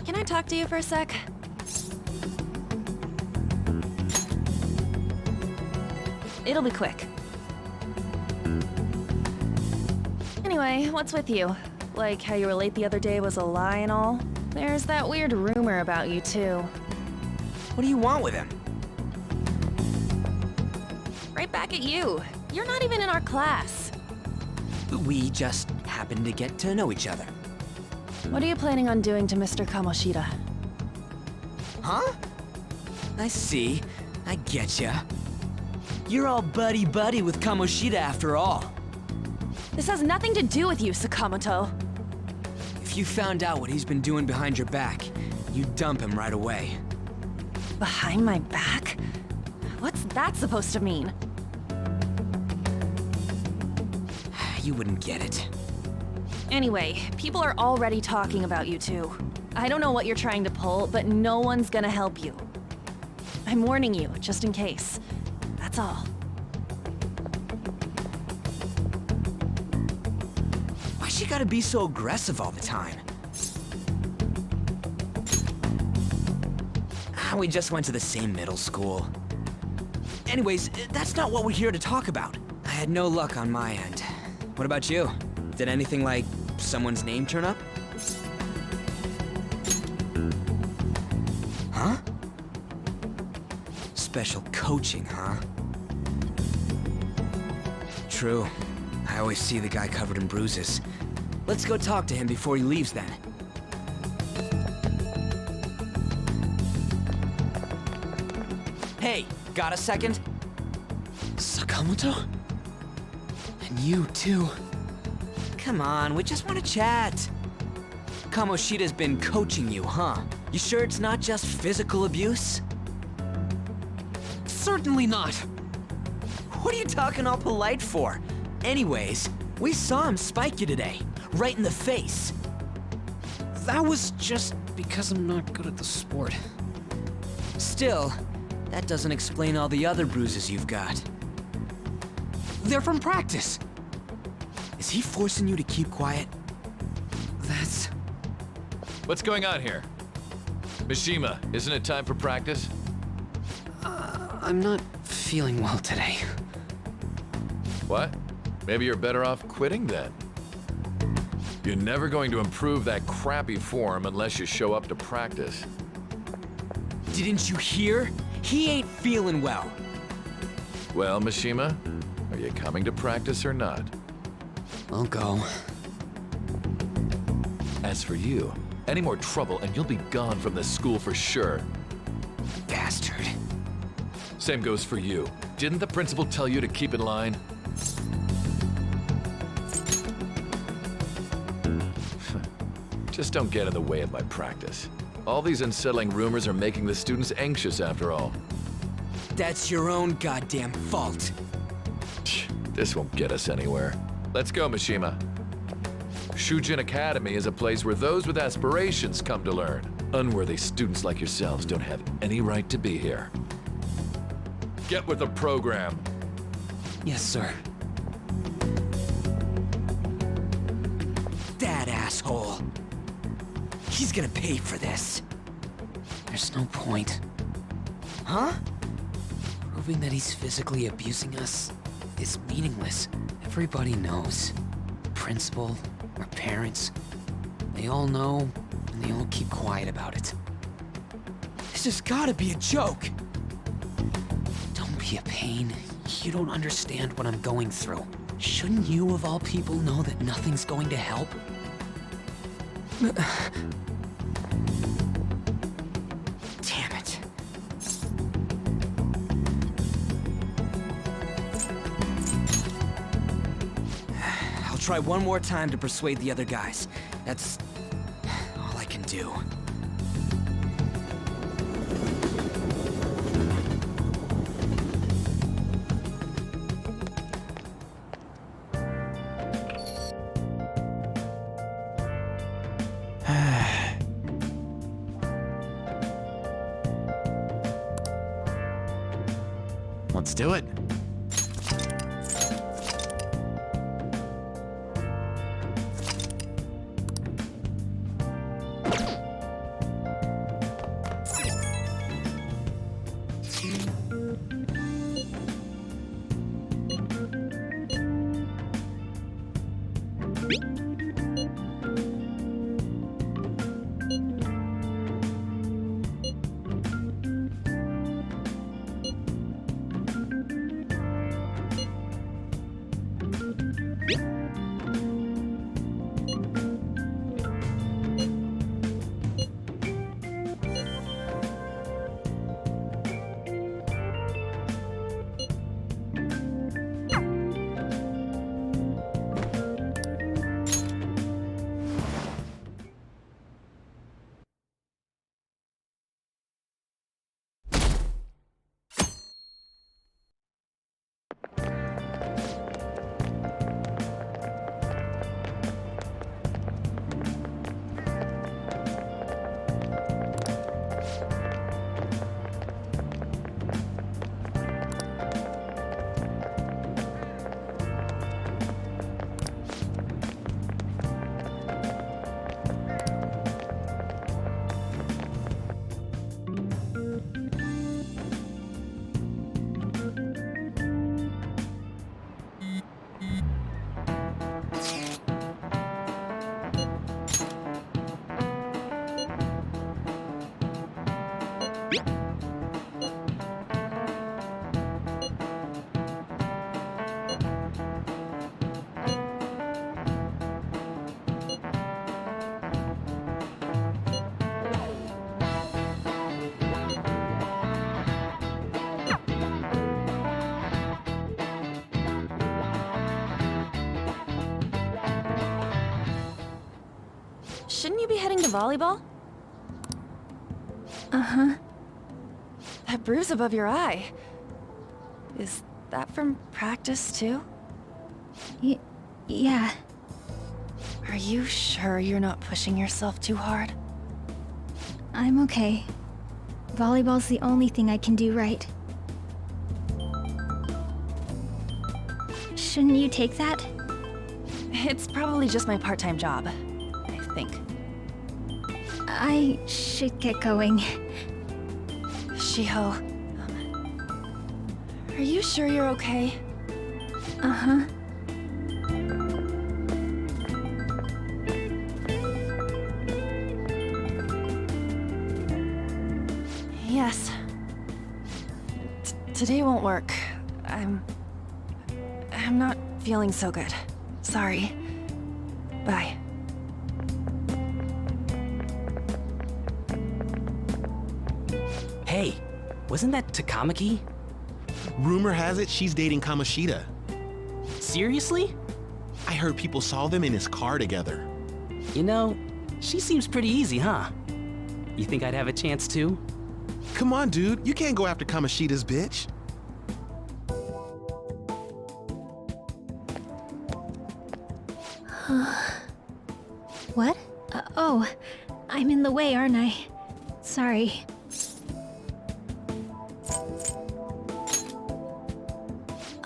Can I talk to you for a sec? It'll be quick. Anyway, what's with you? Like how you were late the other day was a lie and all? There's that weird rumor about you, too. What do you want with him? Right back at you. You're not even in our class. We just happened to get to know each other. What are you planning on doing to Mr. Kamoshida? Huh? I see. I getcha. You're all buddy-buddy with Kamoshida after all. This has nothing to do with you, Sakamoto. If you found out what he's been doing behind your back, you'd dump him right away. Behind my back? What's that supposed to mean? You wouldn't get it. Anyway, people are already talking about you two. I don't know what you're trying to pull, but no one's gonna help you. I'm warning you, just in case. That's all. Why's she gotta be so aggressive all the time? We just went to the same middle school. Anyways, that's not what we're here to talk about. I had no luck on my end. What about you? Did anything like someone's name turn up? Huh? Special coaching, huh? True. I always see the guy covered in bruises. Let's go talk to him before he leaves then. Hey, got a second? Sakamoto? And you too. Come on, we just want to chat. Kamoshida's been coaching you, huh? You sure it's not just physical abuse? Certainly not. What are you talking all polite for? Anyways, we saw him spike you today, right in the face. That was just because I'm not good at the sport. Still, that doesn't explain all the other bruises you've got. They're from practice. Is he forcing you to keep quiet? That's... What's going on here? Mishima, isn't it time for practice? I'm not feeling well today. What? Maybe you're better off quitting then. You're never going to improve that crappy form unless you show up to practice. Didn't you hear? He ain't feeling well. Well, Mishima, are you coming to practice or not? I'll go. As for you, any more trouble and you'll be gone from this school for sure. Bastard. Same goes for you. Didn't the principal tell you to keep in line? Just don't get in the way of my practice. All these unsettling rumors are making the students anxious after all. That's your own goddamn fault. This won't get us anywhere. Let's go, Mishima. Shujin Academy is a place where those with aspirations come to learn. Unworthy students like yourselves don't have any right to be here. Get with the program. Yes, sir. That asshole. He's gonna pay for this. There's no point. Huh? Proving that he's physically abusing us is meaningless. Everybody knows. The principal, our parents, they all know, and they all keep quiet about it. This has gotta be a joke! Don't be a pain. You don't understand what I'm going through. Shouldn't you, of all people, know that nothing's going to help? Damn it. I'll try one more time to persuade the other guys. That's all I can do. Let's do it. Shouldn't you be heading to volleyball? Uh-huh. That bruise above your eye. Is that from practice, too? Yeah. Are you sure you're not pushing yourself too hard? I'm okay. Volleyball's the only thing I can do right. Shouldn't you take that? It's probably just my part-time job, I think. I should get going. Shiho, are you sure you're okay? Uh-huh. Yes. Today won't work. I'm not feeling so good. Sorry. Bye. Hey, wasn't that Takamaki? Rumor has it she's dating Kamoshida. Seriously? I heard people saw them in his car together. You know, she seems pretty easy, huh? You think I'd have a chance too? Come on, dude. You can't go after Kamoshida's bitch. What? Oh, I'm in the way, aren't I? Sorry.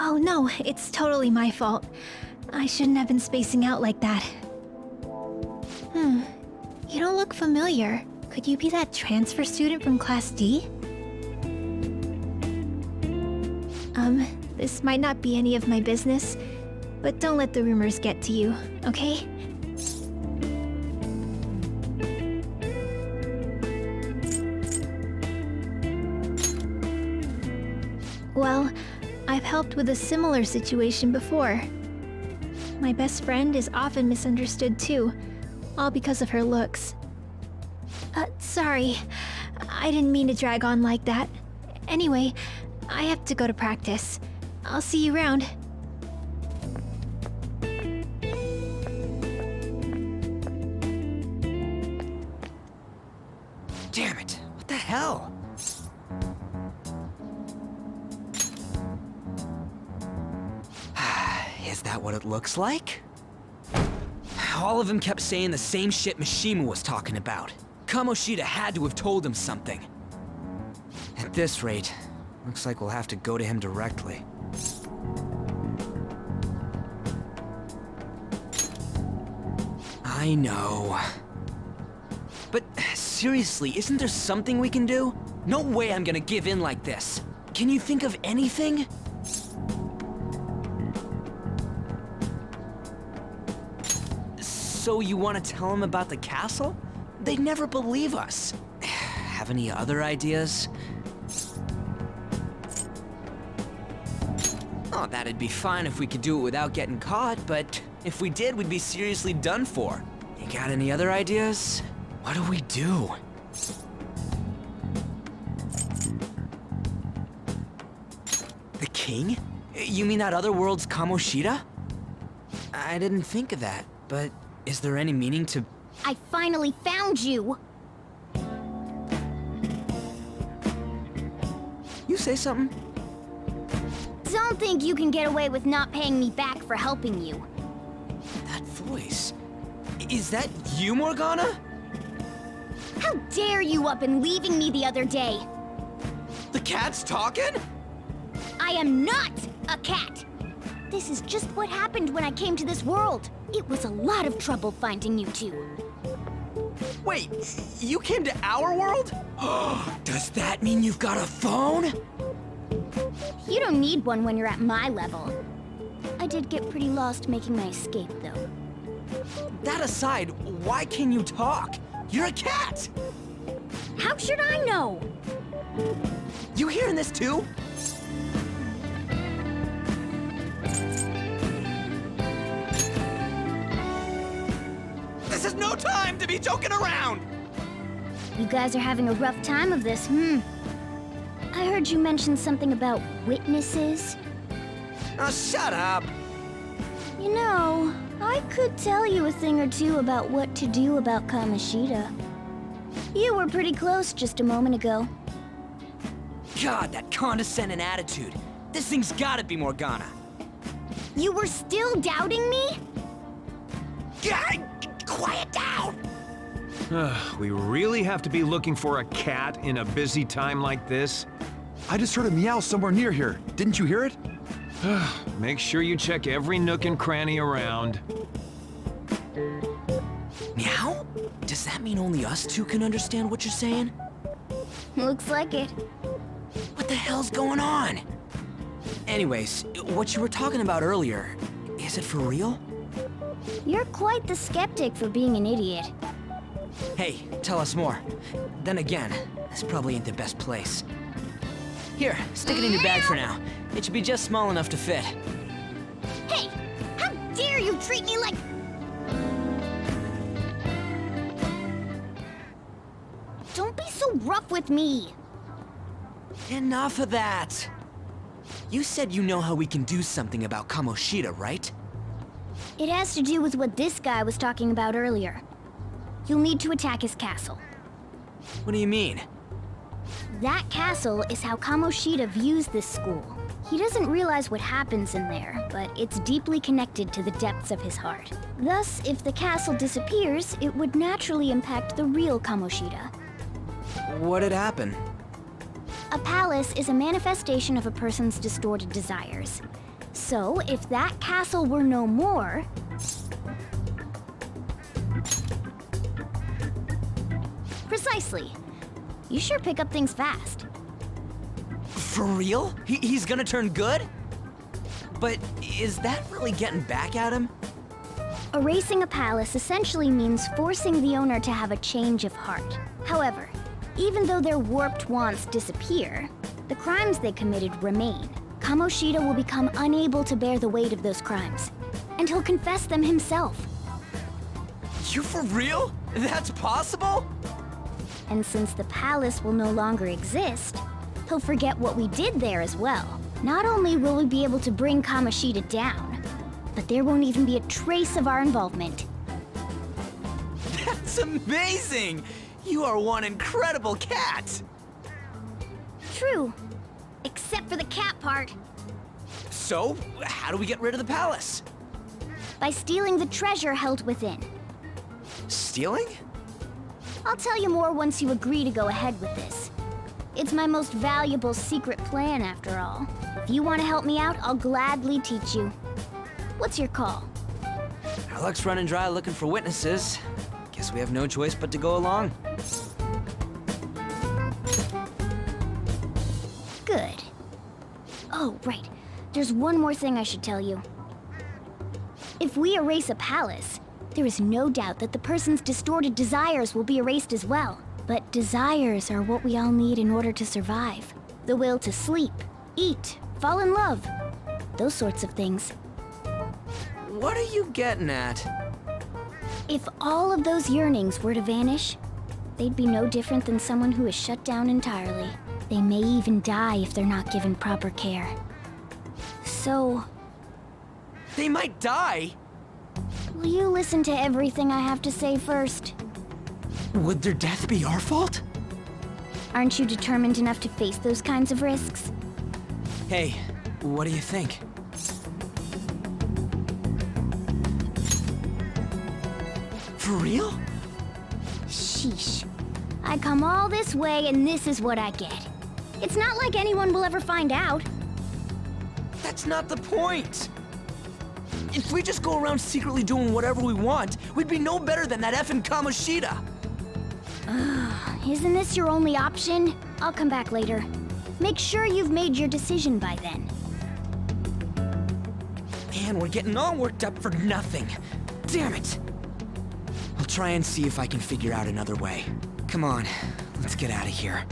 Oh no, it's totally my fault. I shouldn't have been spacing out like that. You don't look familiar. Could you be that transfer student from Class D? This might not be any of my business, but don't let the rumors get to you, okay? Well, I've helped with a similar situation before. My best friend is often misunderstood too, all because of her looks. Sorry. I didn't mean to drag on like that. Anyway, I have to go to practice. I'll see you around. Damn it! What the hell? Is that what it looks like? All of them kept saying the same shit Mishima was talking about. Kamoshida had to have told him something. At this rate, looks like we'll have to go to him directly. I know. But seriously, isn't there something we can do? No way I'm gonna give in like this. Can you think of anything? So you want to tell them about the castle? They'd never believe us. Have any other ideas? Oh, that'd be fine if we could do it without getting caught, but if we did, we'd be seriously done for. You got any other ideas? What do we do? The king? You mean that other world's Kamoshida? I didn't think of that, but is there any meaning to... I finally found you! You say something? Don't think you can get away with not paying me back for helping you. That voice... Is that you, Morgana? How dare you up and leaving me the other day? The cat's talking? I am not a cat! This is just what happened when I came to this world. It was a lot of trouble finding you two. Wait, you came to our world? Does that mean you've got a phone? You don't need one when you're at my level. I did get pretty lost making my escape, though. That aside, why can you talk? You're a cat! How should I know? You hearing this too? This is no time to be joking around! You guys are having a rough time of this, I heard you mention something about witnesses. Oh, shut up! You know, I could tell you a thing or two about what to do about Kamoshida. You were pretty close just a moment ago. God, that condescending attitude. This thing's gotta be Morgana. You were still doubting me? God, quiet down! We really have to be looking for a cat in a busy time like this? I just heard a meow somewhere near here. Didn't you hear it? Make sure you check every nook and cranny around. Meow? Does that mean only us two can understand what you're saying? Looks like it. What the hell's going on? Anyways, what you were talking about earlier, is it for real? You're quite the skeptic for being an idiot. Hey, tell us more. Then again, this probably ain't the best place. Here, stick it in your bag for now. It should be just small enough to fit. Hey! How dare you treat me like... Don't be so rough with me. Enough of that! You said you know how we can do something about Kamoshida, right? It has to do with what this guy was talking about earlier. You'll need to attack his castle. What do you mean? That castle is how Kamoshida views this school. He doesn't realize what happens in there, but it's deeply connected to the depths of his heart. Thus, if the castle disappears, it would naturally impact the real Kamoshida. What'd happen? A palace is a manifestation of a person's distorted desires. So, if that castle were no more... Precisely. You sure pick up things fast. For real? He's gonna turn good? But is that really getting back at him? Erasing a palace essentially means forcing the owner to have a change of heart. However, even though their warped wants disappear, the crimes they committed remain. Kamoshida will become unable to bear the weight of those crimes, and he'll confess them himself. You for real? That's possible? And since the palace will no longer exist, he'll forget what we did there as well. Not only will we be able to bring Kamoshida down, but there won't even be a trace of our involvement. That's amazing! You are one incredible cat! True. Except for the cat part. So, how do we get rid of the palace? By stealing the treasure held within. Stealing? I'll tell you more once you agree to go ahead with this. It's my most valuable secret plan, after all. If you want to help me out, I'll gladly teach you. What's your call? Our luck's running dry looking for witnesses. Guess we have no choice but to go along. Good. Oh, right. There's one more thing I should tell you. If we erase a palace, there is no doubt that the person's distorted desires will be erased as well. But desires are what we all need in order to survive. The will to sleep, eat, fall in love. Those sorts of things. What are you getting at? If all of those yearnings were to vanish, they'd be no different than someone who is shut down entirely. They may even die if they're not given proper care. So... They might die? Will you listen to everything I have to say first? Would their death be our fault? Aren't you determined enough to face those kinds of risks? Hey, what do you think? For real? Sheesh. I come all this way and this is what I get. It's not like anyone will ever find out. That's not the point! If we just go around secretly doing whatever we want, we'd be no better than that effing Kamoshida! Isn't this your only option? I'll come back later. Make sure you've made your decision by then. Man, we're getting all worked up for nothing. Damn it! I'll try and see if I can figure out another way. Come on, let's get out of here.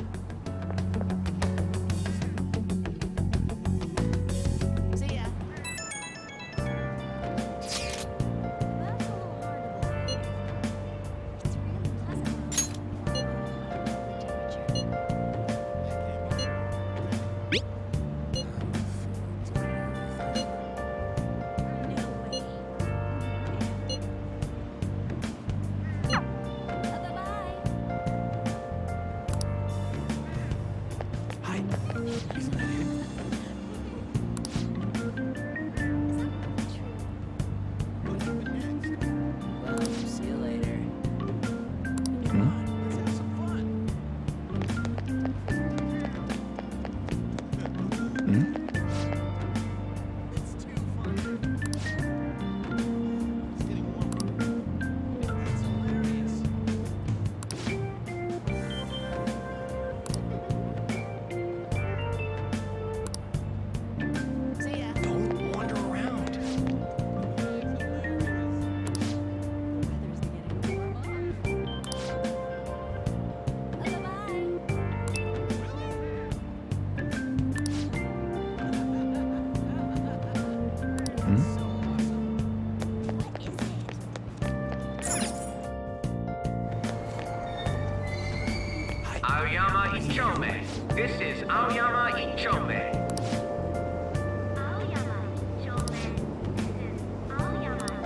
Aoyama Ichome. This is Aoyama Ichome.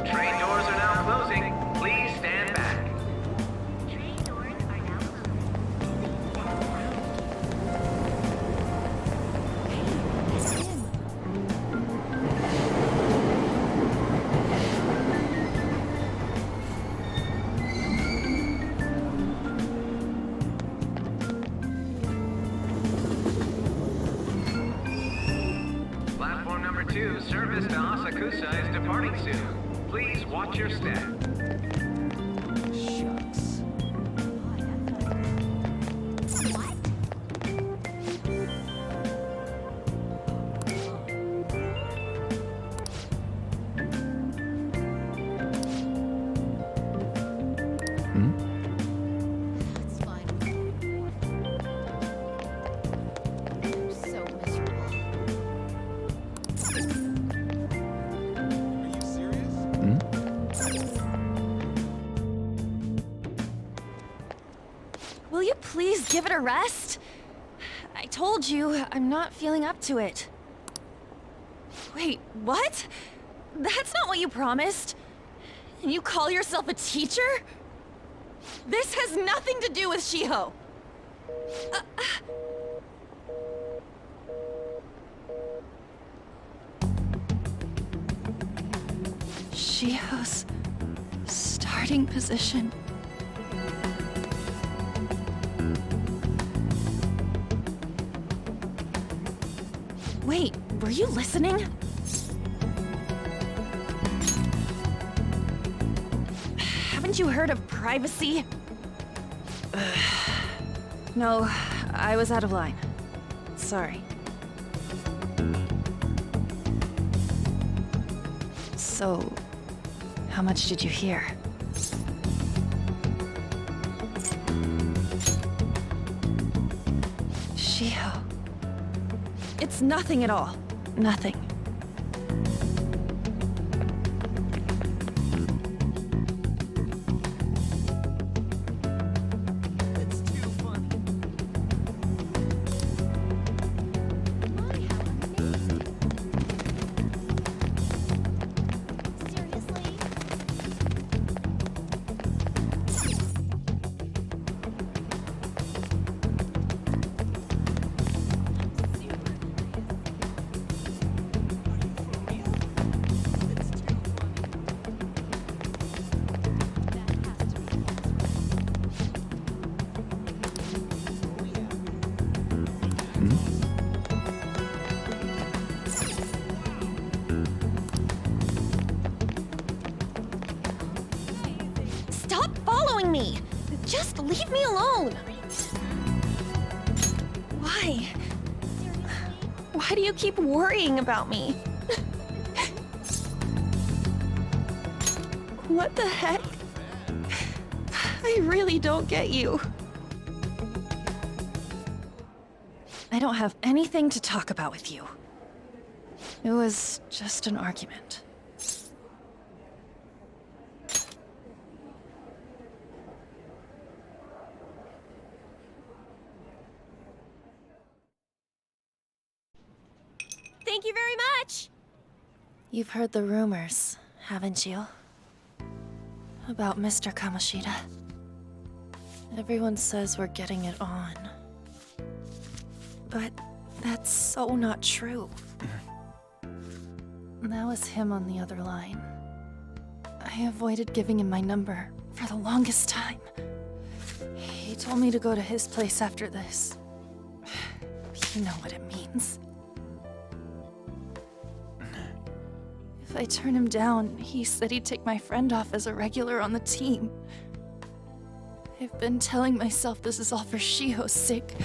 Train doors are now closing. Please stand back. Platform number 2, service to Asakusa is departing soon. Please watch your step. Shucks. Will you please give it a rest? I told you, I'm not feeling up to it. Wait, what? That's not what you promised. And you call yourself a teacher? This has nothing to do with Shiho. Shiho's starting position. Wait, were you listening? Haven't you heard of privacy? No, I was out of line. Sorry. So, how much did you hear? Shiho. It's nothing at all. Nothing. Stop following me! Just leave me alone! Why? Why do you keep worrying about me? What the heck? I really don't get you. I don't have anything to talk about with you. It was just an argument. Thank you very much! You've heard the rumors, haven't you? About Mr. Kamoshida. Everyone says we're getting it on. But that's so not true. That was him on the other line. I avoided giving him my number for the longest time. He told me to go to his place after this. You know what it means. If I turn him down, he said he'd take my friend off as a regular on the team. I've been telling myself this is all for Shiho's sake.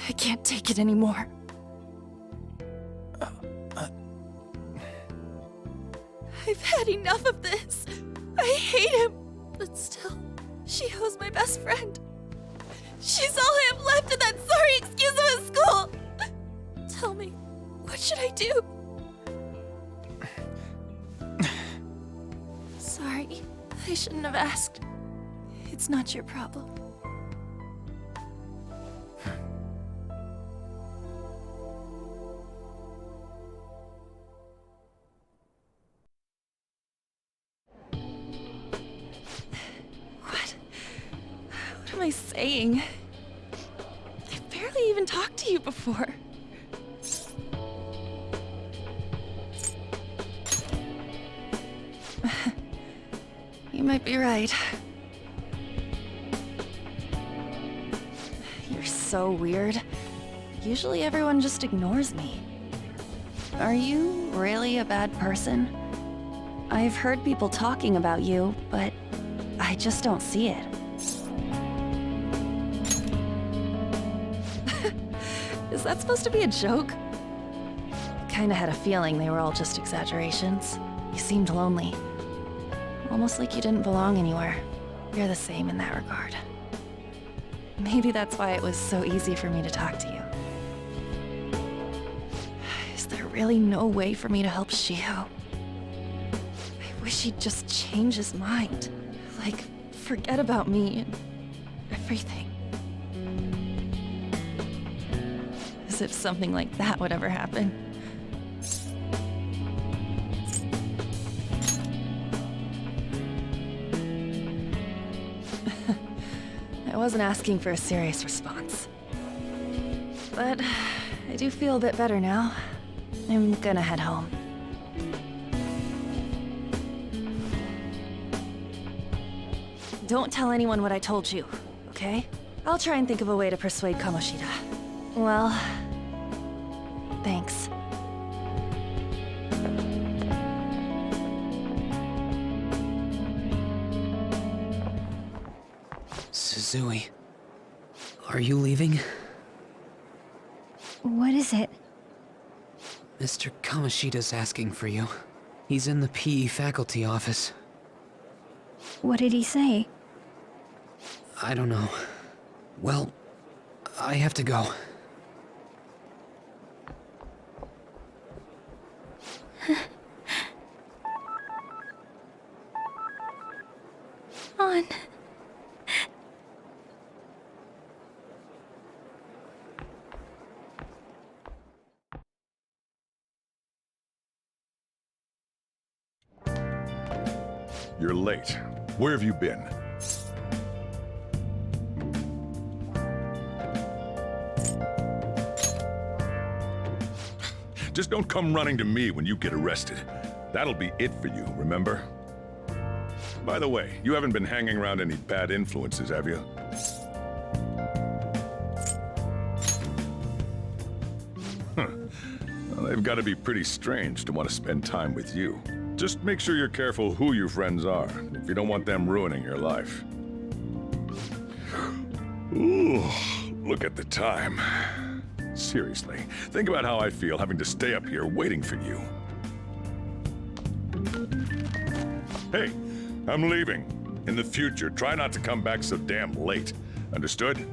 I can't take it anymore. I've had enough of this. I hate him. But still, Shiho's my best friend. She's all I have left in that sorry excuse of a school. Tell me, what should I do? Sorry, I shouldn't have asked. It's not your problem. am I saying? I barely even talked to you before. You might be right. You're so weird. Usually everyone just ignores me. Are you really a bad person? I've heard people talking about you, but I just don't see it. Is that supposed to be a joke? Kinda had a feeling they were all just exaggerations. You seemed lonely. Almost like you didn't belong anywhere. You're the same in that regard. Maybe that's why it was so easy for me to talk to you. Is there really no way for me to help Shiho? I wish he'd just change his mind. Like, forget about me and everything. As if something like that would ever happen. I wasn't asking for a serious response. But I do feel a bit better now. I'm gonna head home. Don't tell anyone what I told you, okay? I'll try and think of a way to persuade Kamoshida. Well, thanks. Suzui, are you leaving? What is it? Mr. Kamoshida's asking for you. He's in the PE faculty office. What did he say? I don't know. Well, I have to go. On. You're late. Where have you been? Just don't come running to me when you get arrested. That'll be it for you, remember? By the way, you haven't been hanging around any bad influences, have you? Huh. Well, they've got to be pretty strange to want to spend time with you. Just make sure you're careful who your friends are, if you don't want them ruining your life. Ooh, look at the time. Seriously, think about how I feel having to stay up here waiting for you. Hey, I'm leaving. In the future, try not to come back so damn late. Understood?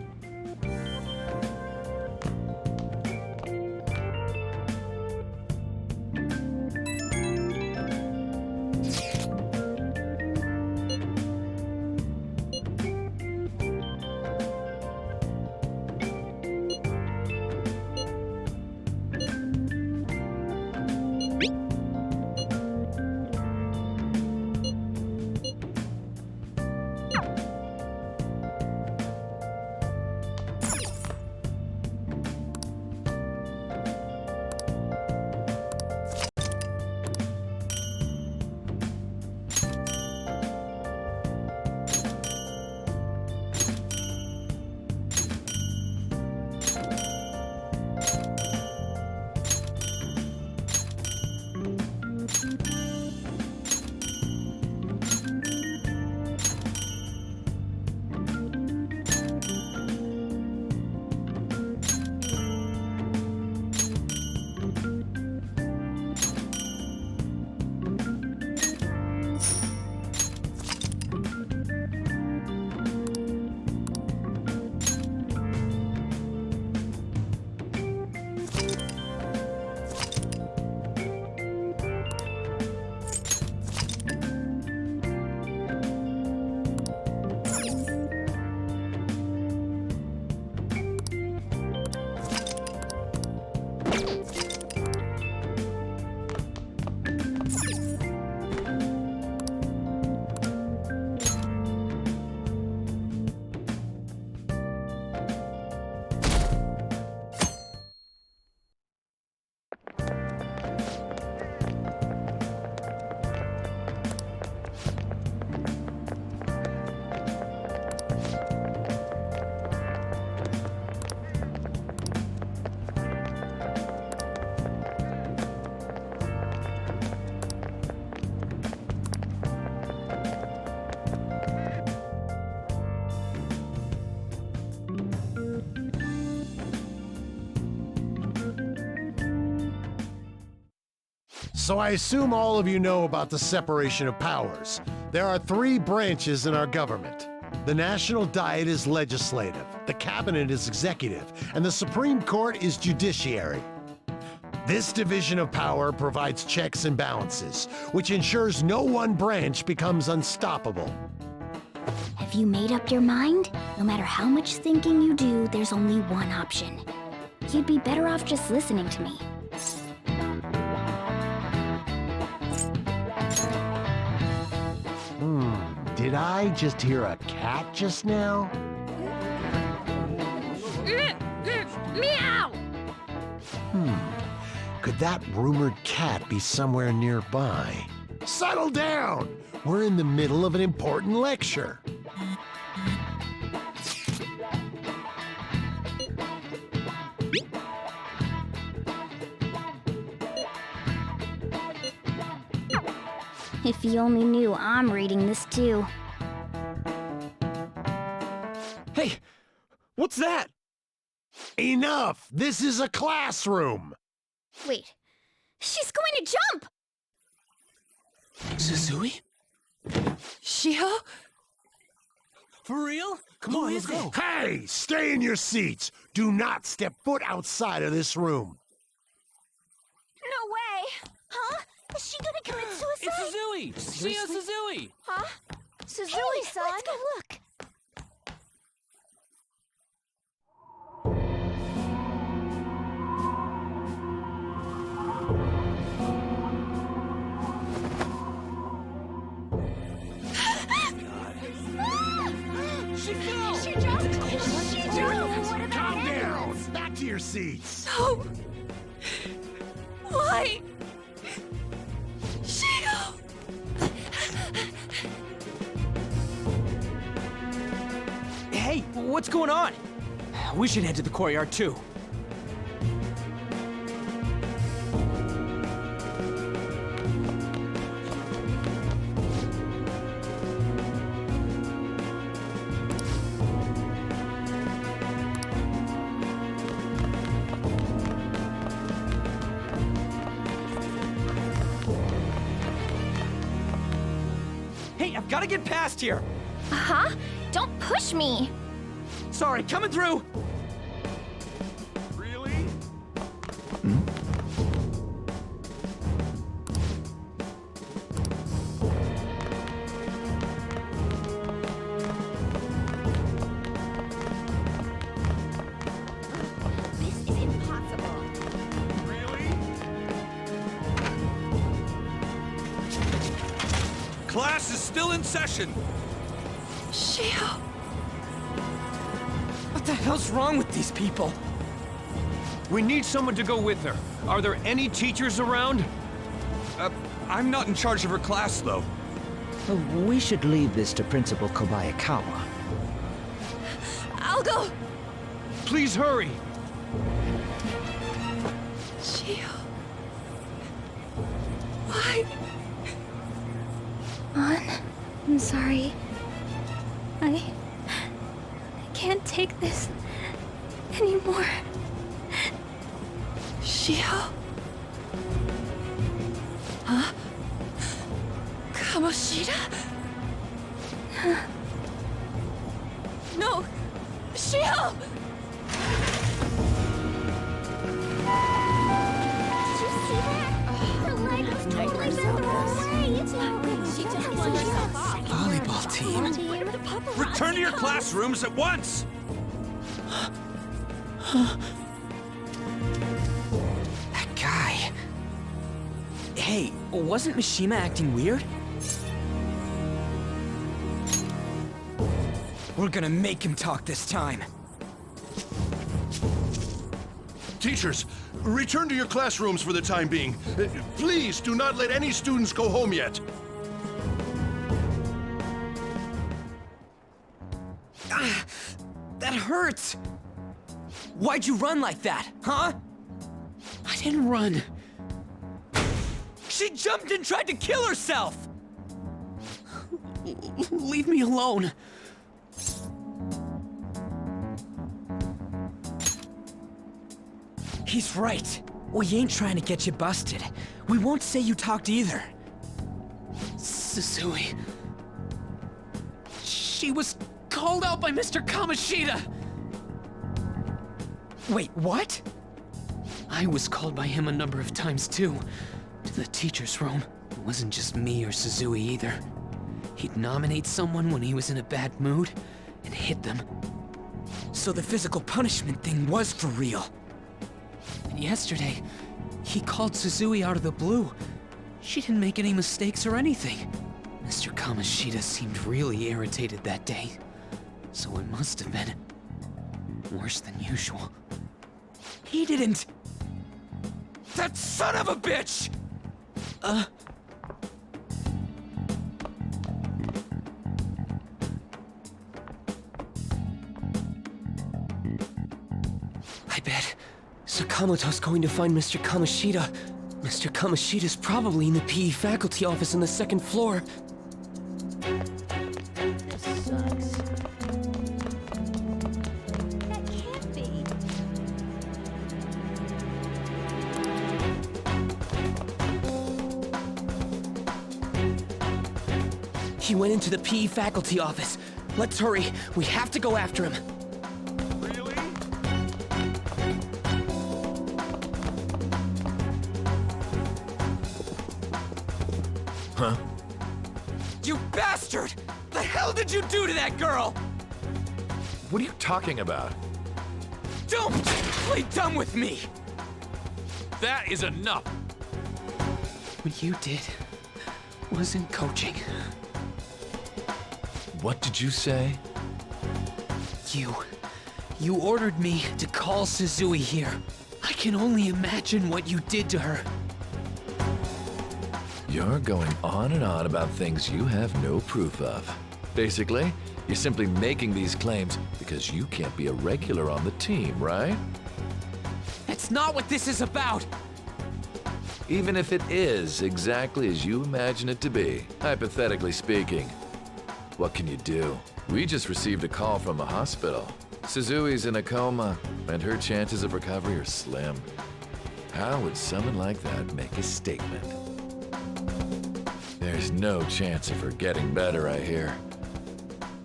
So I assume all of you know about the separation of powers. There are 3 branches in our government. The National Diet is legislative, the Cabinet is executive, and the Supreme Court is judiciary. This division of power provides checks and balances, which ensures no one branch becomes unstoppable. Have you made up your mind? No matter how much thinking you do, there's only one option. You'd be better off just listening to me. Did I just hear a cat just now? Meow! Could that rumored cat be somewhere nearby? Settle down! We're in the middle of an important lecture. If you only knew I'm reading this too. Hey, what's that? Enough! This is a classroom! Wait, she's going to jump! Suzui? Shiho? For real? Come on, let's go. Hey, stay in your seats! Do not step foot outside of this room. No way! Huh? Is she gonna commit suicide? It's Suzui! Shio Suzui! Huh? Suzui-san? Let's go look. She fell! She jumped! She jumped! What about Calm down! Back to your seats! No! Why? Shio! Hey, what's going on? We should head to the courtyard too. Hey, I've got to get past here. Huh? Don't push me! Sorry, coming through. Really? This is impossible. Class is still in session. Shio! What the hell's wrong with these people? We need someone to go with her. Are there any teachers around? I'm not in charge of her class, though. We should leave this to Principal Kobayakawa. I'll go! Please hurry! Shio... Why? On. I'm sorry. I can't take this anymore. Shio? Huh? Kamoshida? No! Shio! Did you see that? Her leg was totally bent the wrong way. It's not good. She just flung herself off. Volleyball team. Return to your classrooms at once! That guy. Hey, wasn't Mishima acting weird? We're gonna make him talk this time. Teachers, return to your classrooms for the time being. Please do not let any students go home yet. That hurts! Why'd you run like that, huh? I didn't run. She jumped and tried to kill herself! Leave me alone. He's right. We ain't trying to get you busted. We won't say you talked either. Suzui. She was called out by Mr. Kamoshida! Wait, what? I was called by him a number of times too. To the teacher's room. It wasn't just me or Suzui either. He'd nominate someone when he was in a bad mood and hit them. So the physical punishment thing was for real. And yesterday, he called Suzui out of the blue. She didn't make any mistakes or anything. Mr. Kamoshida seemed really irritated that day. So it must have been worse than usual. He didn't... That son of a bitch! I bet Sakamoto's going to find Mr. Kamoshida. Mr. Kamoshida's probably in the PE faculty office on the second floor. This sucks. That can't be. He went into the PE faculty office. Let's hurry. We have to go after him. Huh? You bastard! The hell did you do to that girl? What are you talking about? Don't play dumb with me! That is enough! What you did wasn't coaching. What did you say? You ordered me to call Suzui here. I can only imagine what you did to her. You're going on and on about things you have no proof of. Basically, you're simply making these claims because you can't be a regular on the team, right? That's not what this is about! Even if it is exactly as you imagine it to be, hypothetically speaking, what can you do? We just received a call from the hospital. Suzui's in a coma, and her chances of recovery are slim. How would someone like that make a statement? There's no chance of her getting better, I hear.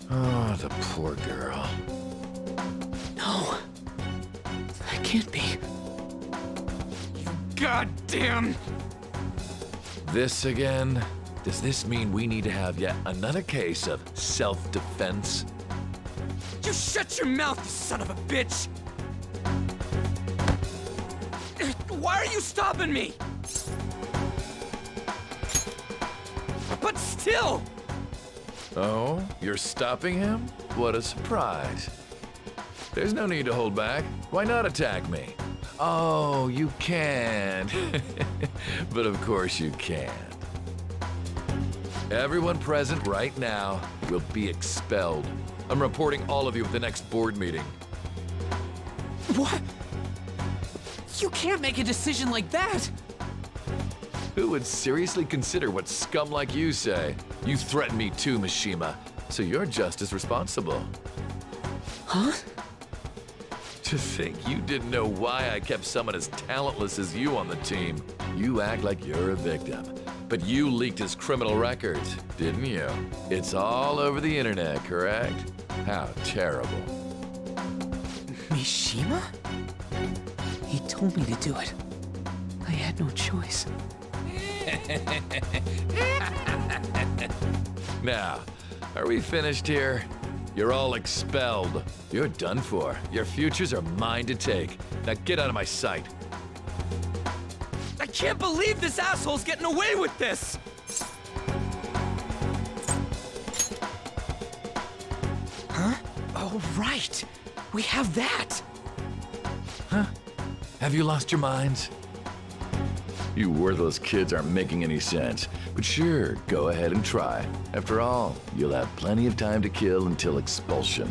Oh, the poor girl. No. That can't be. Goddamn! This again? Does this mean we need to have yet another case of self-defense? You shut your mouth, you son of a bitch! Why are you stopping me? But still! Oh, you're stopping him? What a surprise. There's no need to hold back. Why not attack me? Oh, you can. But of course you can't. Everyone present right now will be expelled. I'm reporting all of you at the next board meeting. What? You can't make a decision like that! Who would seriously consider what scum like you say? You threatened me too, Mishima, so you're just as responsible. Huh? To think you didn't know why I kept someone as talentless as you on the team. You act like you're a victim. But you leaked his criminal records, didn't you? It's all over the internet, correct? How terrible. Mishima? He told me to do it. I had no choice. Now, are we finished here? You're all expelled. You're done for. Your futures are mine to take. Now get out of my sight. I can't believe this asshole's getting away with this! Huh? Oh, right. We have that. Huh? Have you lost your minds? You worthless kids aren't making any sense. But sure, go ahead and try. After all, you'll have plenty of time to kill until expulsion.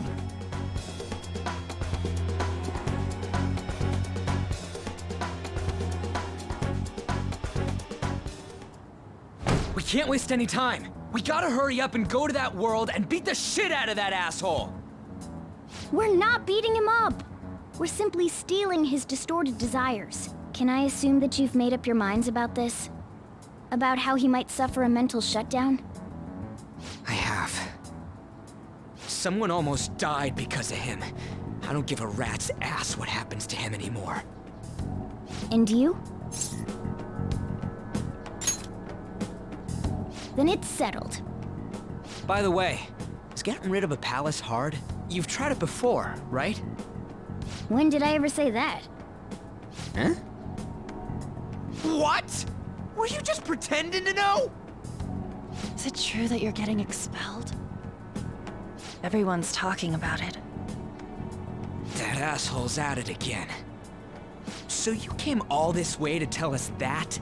We can't waste any time. We gotta hurry up and go to that world and beat the shit out of that asshole. We're not beating him up. We're simply stealing his distorted desires. Can I assume that you've made up your minds about this? About how he might suffer a mental shutdown? I have. Someone almost died because of him. I don't give a rat's ass what happens to him anymore. And you? Then it's settled. By the way, is getting rid of a palace hard? You've tried it before, right? When did I ever say that? Huh? What? Were you just pretending to know? Is it true that you're getting expelled? Everyone's talking about it. That asshole's at it again. So you came all this way to tell us that?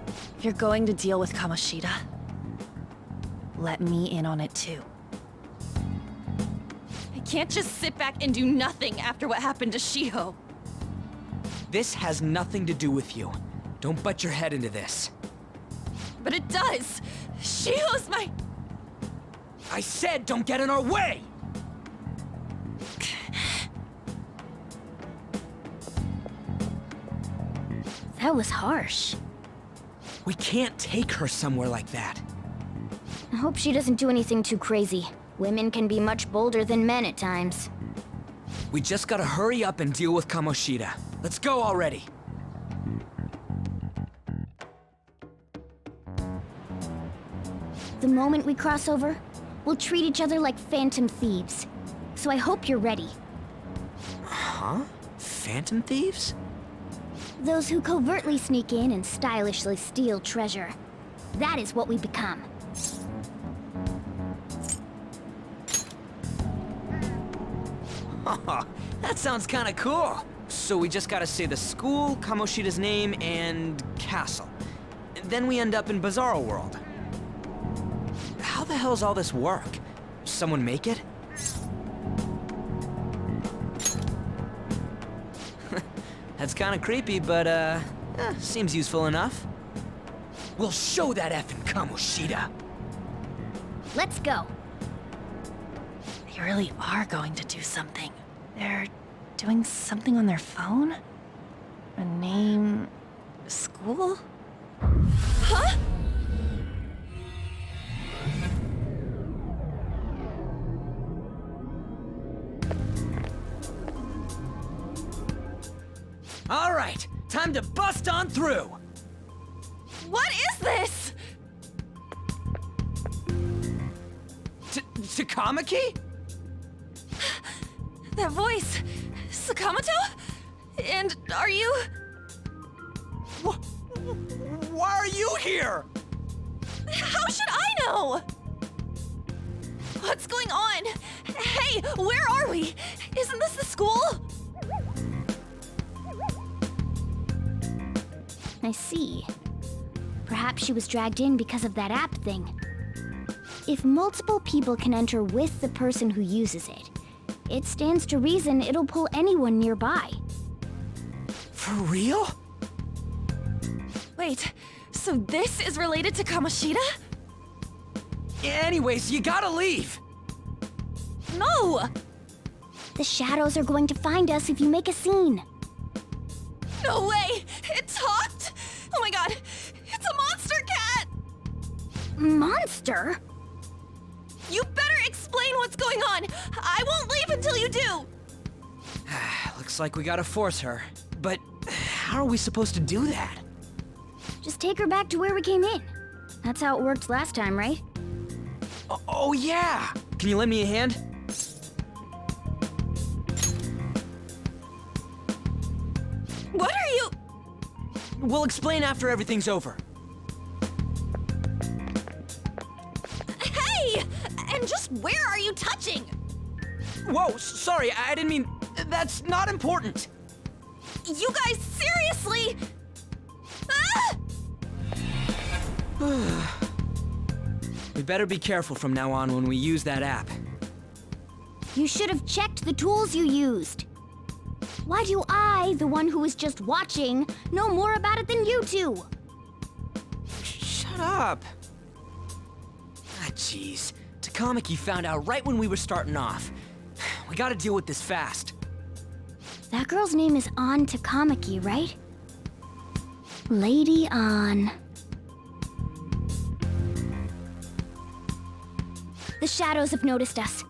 If you're going to deal with Kamoshida, let me in on it too. I can't just sit back and do nothing after what happened to Shiho. This has nothing to do with you. Don't butt your head into this. But it does! Shiho's my... I said don't get in our way! That was harsh. We can't take her somewhere like that. I hope she doesn't do anything too crazy. Women can be much bolder than men at times. We just gotta hurry up and deal with Kamoshida. Let's go already. The moment we cross over, we'll treat each other like phantom thieves. So I hope you're ready. Huh? Phantom thieves? Those who covertly sneak in and stylishly steal treasure. That is what we become. That sounds kinda cool. So we just gotta say the school, Kamoshida's name, and castle. Then we end up in Bizarro World. How the hell's all this work? Someone make it? That's kinda creepy, but seems useful enough. We'll show that effing Kamoshida. Let's go. They really are going to do something. They're doing something on their phone? A name... school? Huh? All right, time to bust on through. What is this? Takamaki? That voice... Sakamoto? And are you... Why are you here? How should I know? What's going on? Hey, where are we? Isn't this the school? I see. Perhaps she was dragged in because of that app thing. If multiple people can enter with the person who uses it, it stands to reason it'll pull anyone nearby. For real? Wait, so this is related to Kamoshida? Anyways, you gotta leave. No! The shadows are going to find us if you make a scene. No way! It talked! Oh my god! It's a monster cat! Monster? You better explain what's going on! I won't leave until you do! Looks like we gotta force her. But how are we supposed to do that? Just take her back to where we came in. That's how it worked last time, right? Oh yeah! Can you lend me a hand? What are you... We'll explain after everything's over. Hey! And just where are you touching? Whoa, sorry, I didn't mean... That's not important. You guys, seriously? Ah! We better be careful from now on when we use that app. You should have checked the tools you used. Why do I, the one who was just watching, know more about it than you two? Shut up. Ah, jeez. Takamaki found out right when we were starting off. We gotta deal with this fast. That girl's name is An Takamaki, right? Lady An. The shadows have noticed us.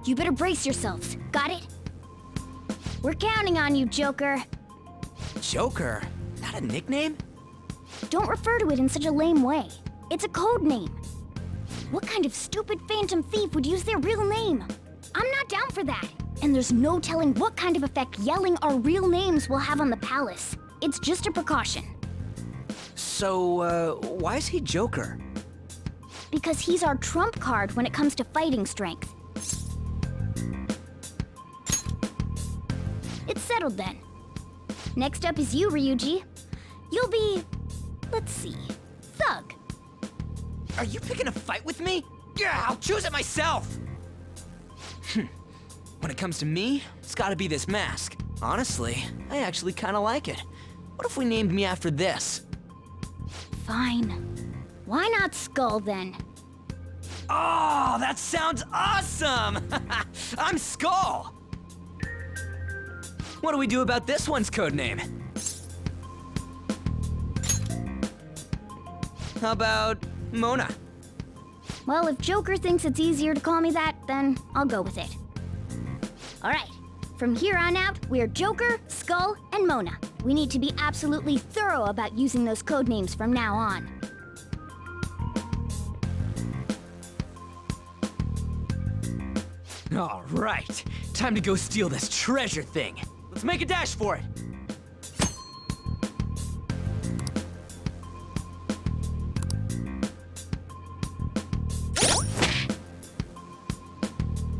You better brace yourselves. Got it? We're counting on you, Joker. Joker? That a nickname? Don't refer to it in such a lame way. It's a code name. What kind of stupid phantom thief would use their real name? I'm not down for that. And there's no telling what kind of effect yelling our real names will have on the palace. It's just a precaution. So, why is he Joker? Because he's our trump card when it comes to fighting strength. It's settled then. Next up is you, Ryuji. You'll be... let's see... Thug. Are you picking a fight with me? Yeah, I'll choose it myself! When it comes to me, it's gotta be this mask. Honestly, I actually kinda like it. What if we named me after this? Fine. Why not Skull then? Oh, that sounds awesome! I'm Skull! What do we do about this one's codename? How about Mona? Well, if Joker thinks it's easier to call me that, then I'll go with it. Alright, from here on out, we're Joker, Skull, and Mona. We need to be absolutely thorough about using those codenames from now on. All right, time to go steal this treasure thing. Let's make a dash for it.